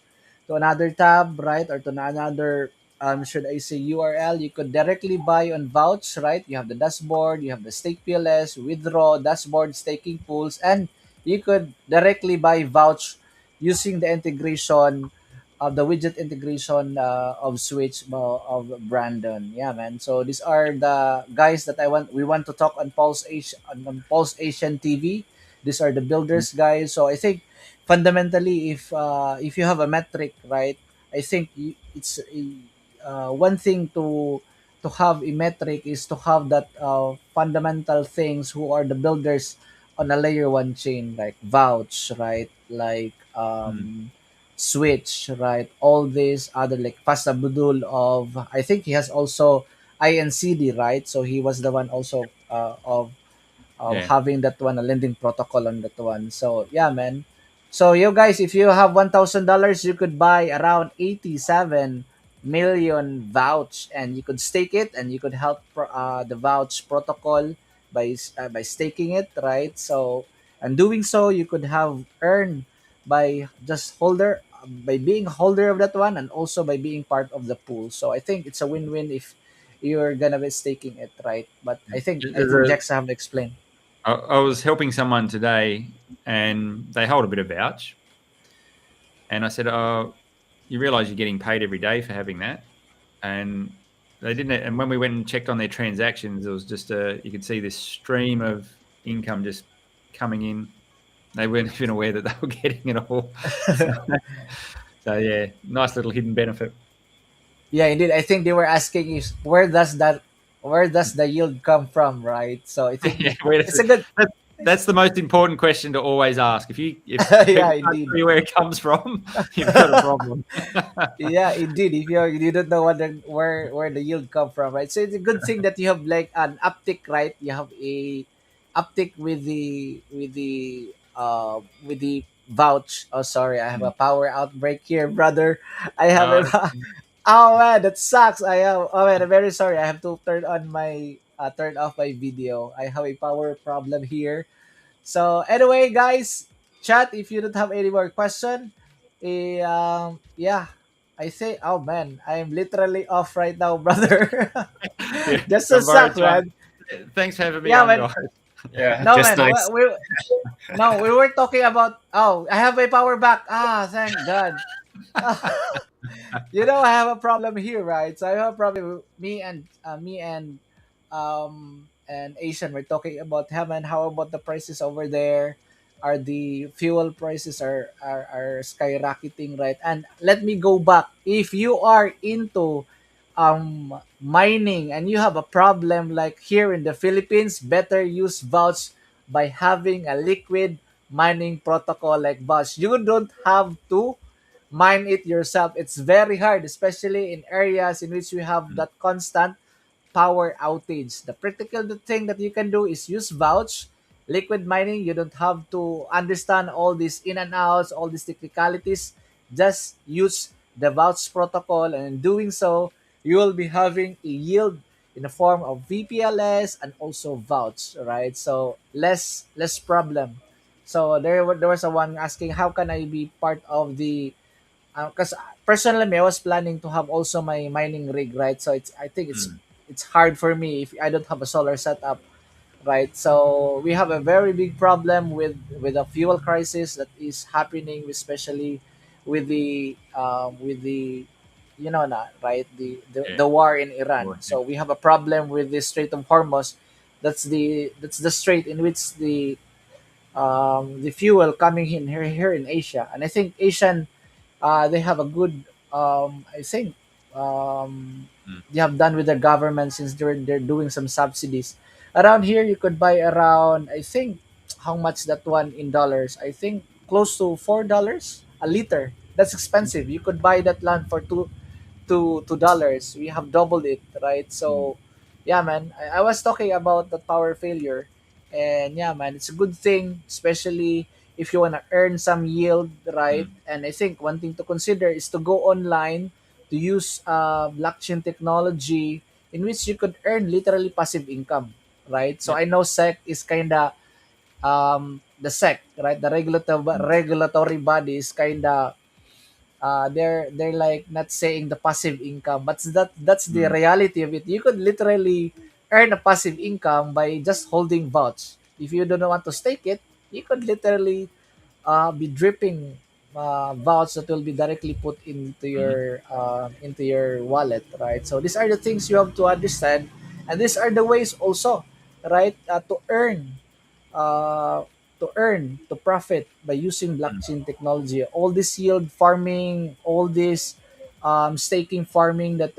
another tab, right, or to another should I say URL. You could directly buy on Vouch, right? You have the dashboard, you have the stake PLS, withdraw, dashboard, staking pools, and you could directly buy Vouch using the integration of the widget integration of Switch of Brandon. Yeah, man. So these are the guys that we want to talk on Pulse Asian TV. These are the builders guys. So I think fundamentally, if you have a metric, right, I think it's one thing to have a metric is to have that fundamental things who are the builders on a layer one chain like Vouch, right, like Switch, right? All these other like Fast Abdul of I think he has also INCD, right? So he was the one also of Yeah. having that one a lending protocol on that one. So yeah, man. So you guys, if you have $1,000, you could buy around 87 million vouch, and you could stake it, and you could help the vouch protocol by staking it, right? So and doing so, you could have earn by just holder by being holder of that one, and also by being part of the pool. So I think it's a win-win if you're gonna be staking it, right? But I think Jexxa have explained. I was helping someone today, and they hold a bit of Vouch, and I said, "Oh, you realise you're getting paid every day for having that?" And they didn't. And when we went and checked on their transactions, it was just you could see this stream of income just coming in. They weren't even aware that they were getting it all. So yeah, nice little hidden benefit. Yeah, indeed. I think they were asking is where does the yield come from, right? So I think Yeah, where does it's a good that's the most important question to always ask. If yeah, people can't indeed. see where it comes from, you've got a problem. Yeah, indeed. If you don't know where the yield come from, right? So it's a good thing that you have like an uptick, right? You have a uptick with the vouch. Oh, sorry, I have a power outbreak here, brother. I have Uh, a oh man, that sucks. I have oh man, I'm very sorry. I have to turn off my video. I have a power problem here. So anyway, guys, chat if you don't have any more question. Yeah, I say, oh man, I'm literally off right now, brother. yeah, Just a don't worry, suck, John. man. Thanks for having me Yeah, on, man. guys. Yeah, No, just man. nice. We were talking about. Oh, I have a power back. Ah, thank God. I have a problem here, right? So I have a problem. Me and Asian were talking about him and how about the prices over there? Are the fuel prices are skyrocketing, right? And let me go back. If you are into mining and you have a problem like here in the Philippines, better use Vouch by having a liquid mining protocol like Vouch. You don't have to mine it yourself. It's very hard, especially in areas in which we have that constant power outage. The practical thing that you can do is use Vouch, liquid mining. You don't have to understand all these in and outs, all these technicalities. Just use the Vouch protocol, and in doing so, you will be having a yield in the form of VPLS and also Vouch, right? So less problem. So there was a one asking how can I be part of the because personally, I was planning to have also my mining rig, right? So I think it's Mm. it's hard for me if I don't have a solar setup, right? So we have a very big problem with the fuel crisis that is happening, especially with the na, right, Yeah. the war in Iran. Sure. Yeah. So we have a problem with the Strait of Hormuz. That's the strait in which the fuel coming in here in Asia. And I think Asian, they have a good, I think, Mm. they have done with the government, since they're doing some subsidies around here. You could buy around, I think, how much that one in dollars, I think close to $4 a liter. That's expensive. You could buy that land for $2. We have doubled it, right? Mm. So yeah, man, I was talking about the power failure, and yeah, man, it's a good thing, especially if you want to earn some yield, right? Mm. And I think one thing to consider is to go online, to use blockchain technology, in which you could earn literally passive income, right? So Yep. I know SEC is kind of, the SEC, right, the Mm. regulatory body is kind of, they're like not saying the passive income, but that's the Mm. reality of it. You could literally earn a passive income by just holding vouch. If you don't want to stake it, you could literally be dripping vouch that will be directly put Mm. into your wallet, right? So these are the things you have to understand, and these are the ways also, right, uh, to profit by using Mm. blockchain technology. All this yield farming, all this staking farming that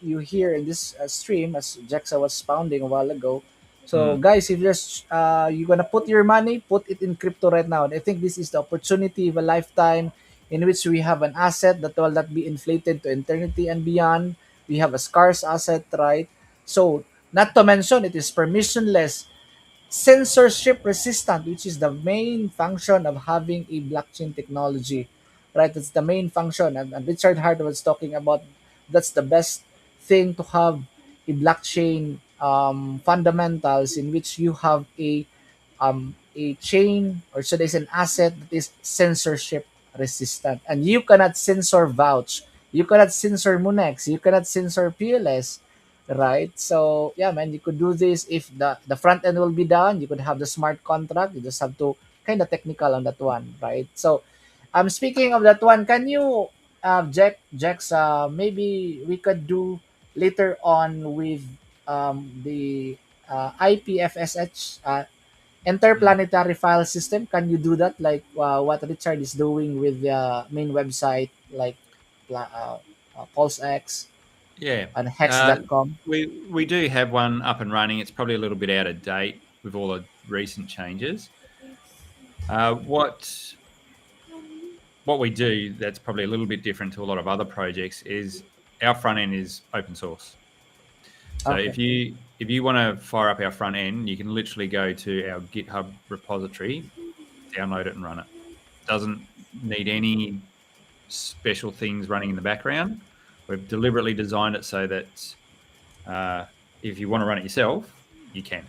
you hear in this stream, as Jexxa was pounding a while ago. So Mm. guys, if you're gonna put your money, put it in crypto right now. And I think this is the opportunity of a lifetime, in which we have an asset that will not be inflated to eternity and beyond. We have a scarce asset, right? So not to mention, it is permissionless, censorship resistant, which is the main function of having a blockchain technology, right? That's the main function. And Richard Hart was talking about, that's the best thing to have a blockchain fundamentals, in which you have a chain, or so there's an asset that is censorship resistant, and you cannot censor vouch, you cannot censor Munex, you cannot censor PLS, right? So yeah, man, you could do this. If the front end will be done, you could have the smart contract. You just have to kind of technical on that one, right? So speaking of that one, can you Jex, maybe we could do later on with the IPFSH, Mm. interplanetary file system. Can you do that, like what Richard is doing with the main website, like PulseX Yeah. and Uh, hex.com? we do have one up and running. It's probably a little bit out of date with all the recent changes. What we do that's probably a little bit different to a lot of other projects is our front end is open source. So Okay. if you want to fire up our front end, you can literally go to our GitHub repository, download it, and run it. Doesn't need any special things running in the background. We've deliberately designed it so that if you want to run it yourself, you can.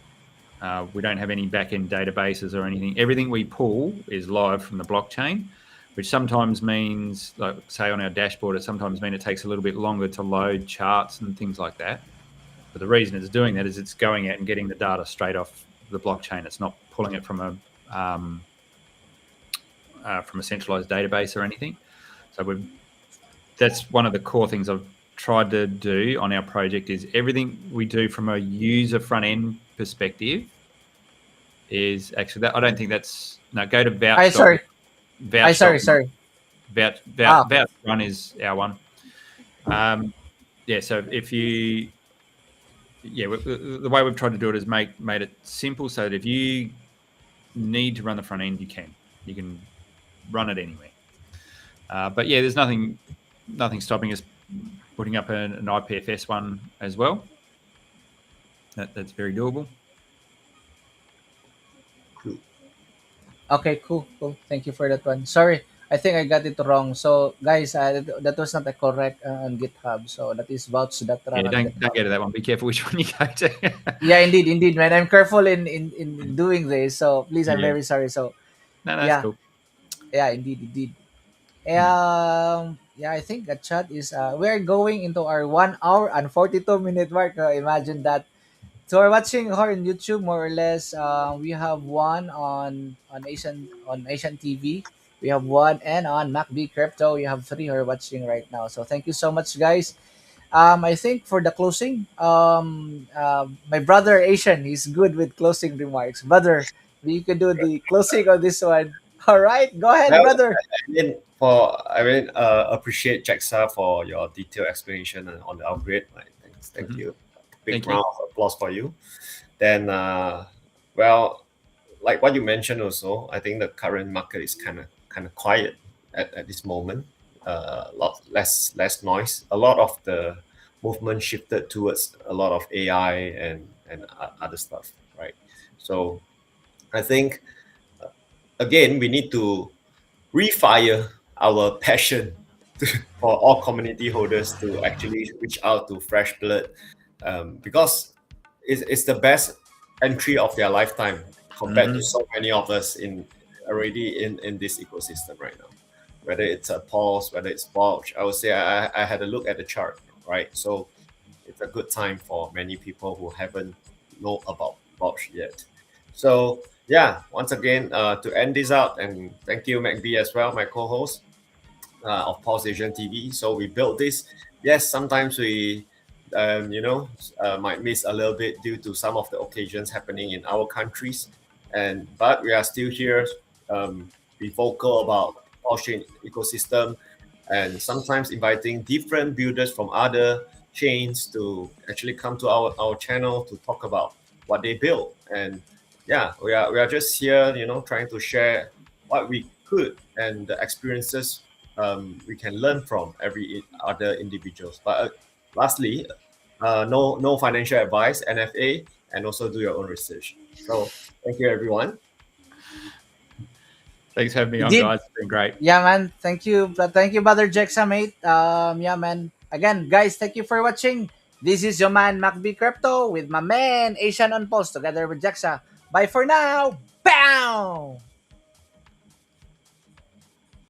We don't have any back-end databases or anything. Everything we pull is live from the blockchain, which sometimes means, like say on our dashboard, it sometimes means it takes a little bit longer to load charts and things like that. But the reason it's doing that is it's going out and getting the data straight off the blockchain. It's not pulling it from a centralized database or anything. So that's one of the core things I've tried to do on our project is everything we do from a user front end perspective is actually that. I don't think that's no. Go to I vouch. sorry. I Vouch. sorry, sorry. Okay. Vouch one is our one. Yeah. So if you the way we've tried to do it is made it simple so that if you need to run the front end, you can run it anywhere. But yeah, there's nothing stopping us putting up an IPFS one as well. That's very doable. Okay, cool, cool. Thank you for that one. Sorry, I think I got it wrong. So, guys, that was not a correct on GitHub. So that is vouch that run Yeah, on don't GitHub. go to that one. Be careful which one you go to. Yeah, indeed, indeed, man. I'm careful in doing this. So please, I'm Yeah, very sorry. So no, that's yeah, cool. yeah, indeed, indeed. Hmm. Um, Yeah, I think the chat is we're going into our 1 hour and 42 minute mark. Imagine that. So we're watching her on YouTube more or less. We have one on Asian TV. We have one and on MacB Crypto. We have three who are watching right now. So thank you so much, guys. I think for the closing, my brother Asian, he's good with closing remarks. Brother, you can do the closing on this one. All right, go ahead, Well, brother. appreciate Jexxa for your detailed explanation on the upgrade. Like, thank Mhm. you. Big Thank you. round of applause for you. Then, well, like what you mentioned also, I think the current market is kind of quiet at this moment. Lot less noise. A lot of the movement shifted towards a lot of AI and other stuff, right? So I think again we need to refire our passion for all community holders to actually reach out to fresh blood, because it's the best entry of their lifetime compared to Mhm. so many of us in already in this ecosystem right now. Whether it's a Pulse, whether it's VOUCH, I would say I had a look at the chart, right? So it's a good time for many people who haven't know about VOUCH yet. So yeah, once again, to end this out, and thank you, MacB, as well, my co-host of Pulse Asian TV. So we built this. Yes, sometimes we, might miss a little bit due to some of the occasions happening in our countries, but we are still here. Be vocal about Pulsechain ecosystem, and sometimes inviting different builders from other chains to actually come to our channel to talk about what they build. And yeah, we are just here, trying to share what we could and the experiences we can learn from every other individuals. But lastly, no financial advice, NFA, and also do your own research. So thank you, everyone. Thanks for having me You on, did. guys. It's been great. Yeah, man. Thank you. Thank you, brother Jexxa, mate. Yeah, man. Again, guys, thank you for watching. This is your man, MacB Crypto, with my man, Asian on Pulse, together with Jexxa. Bye for now. Bow!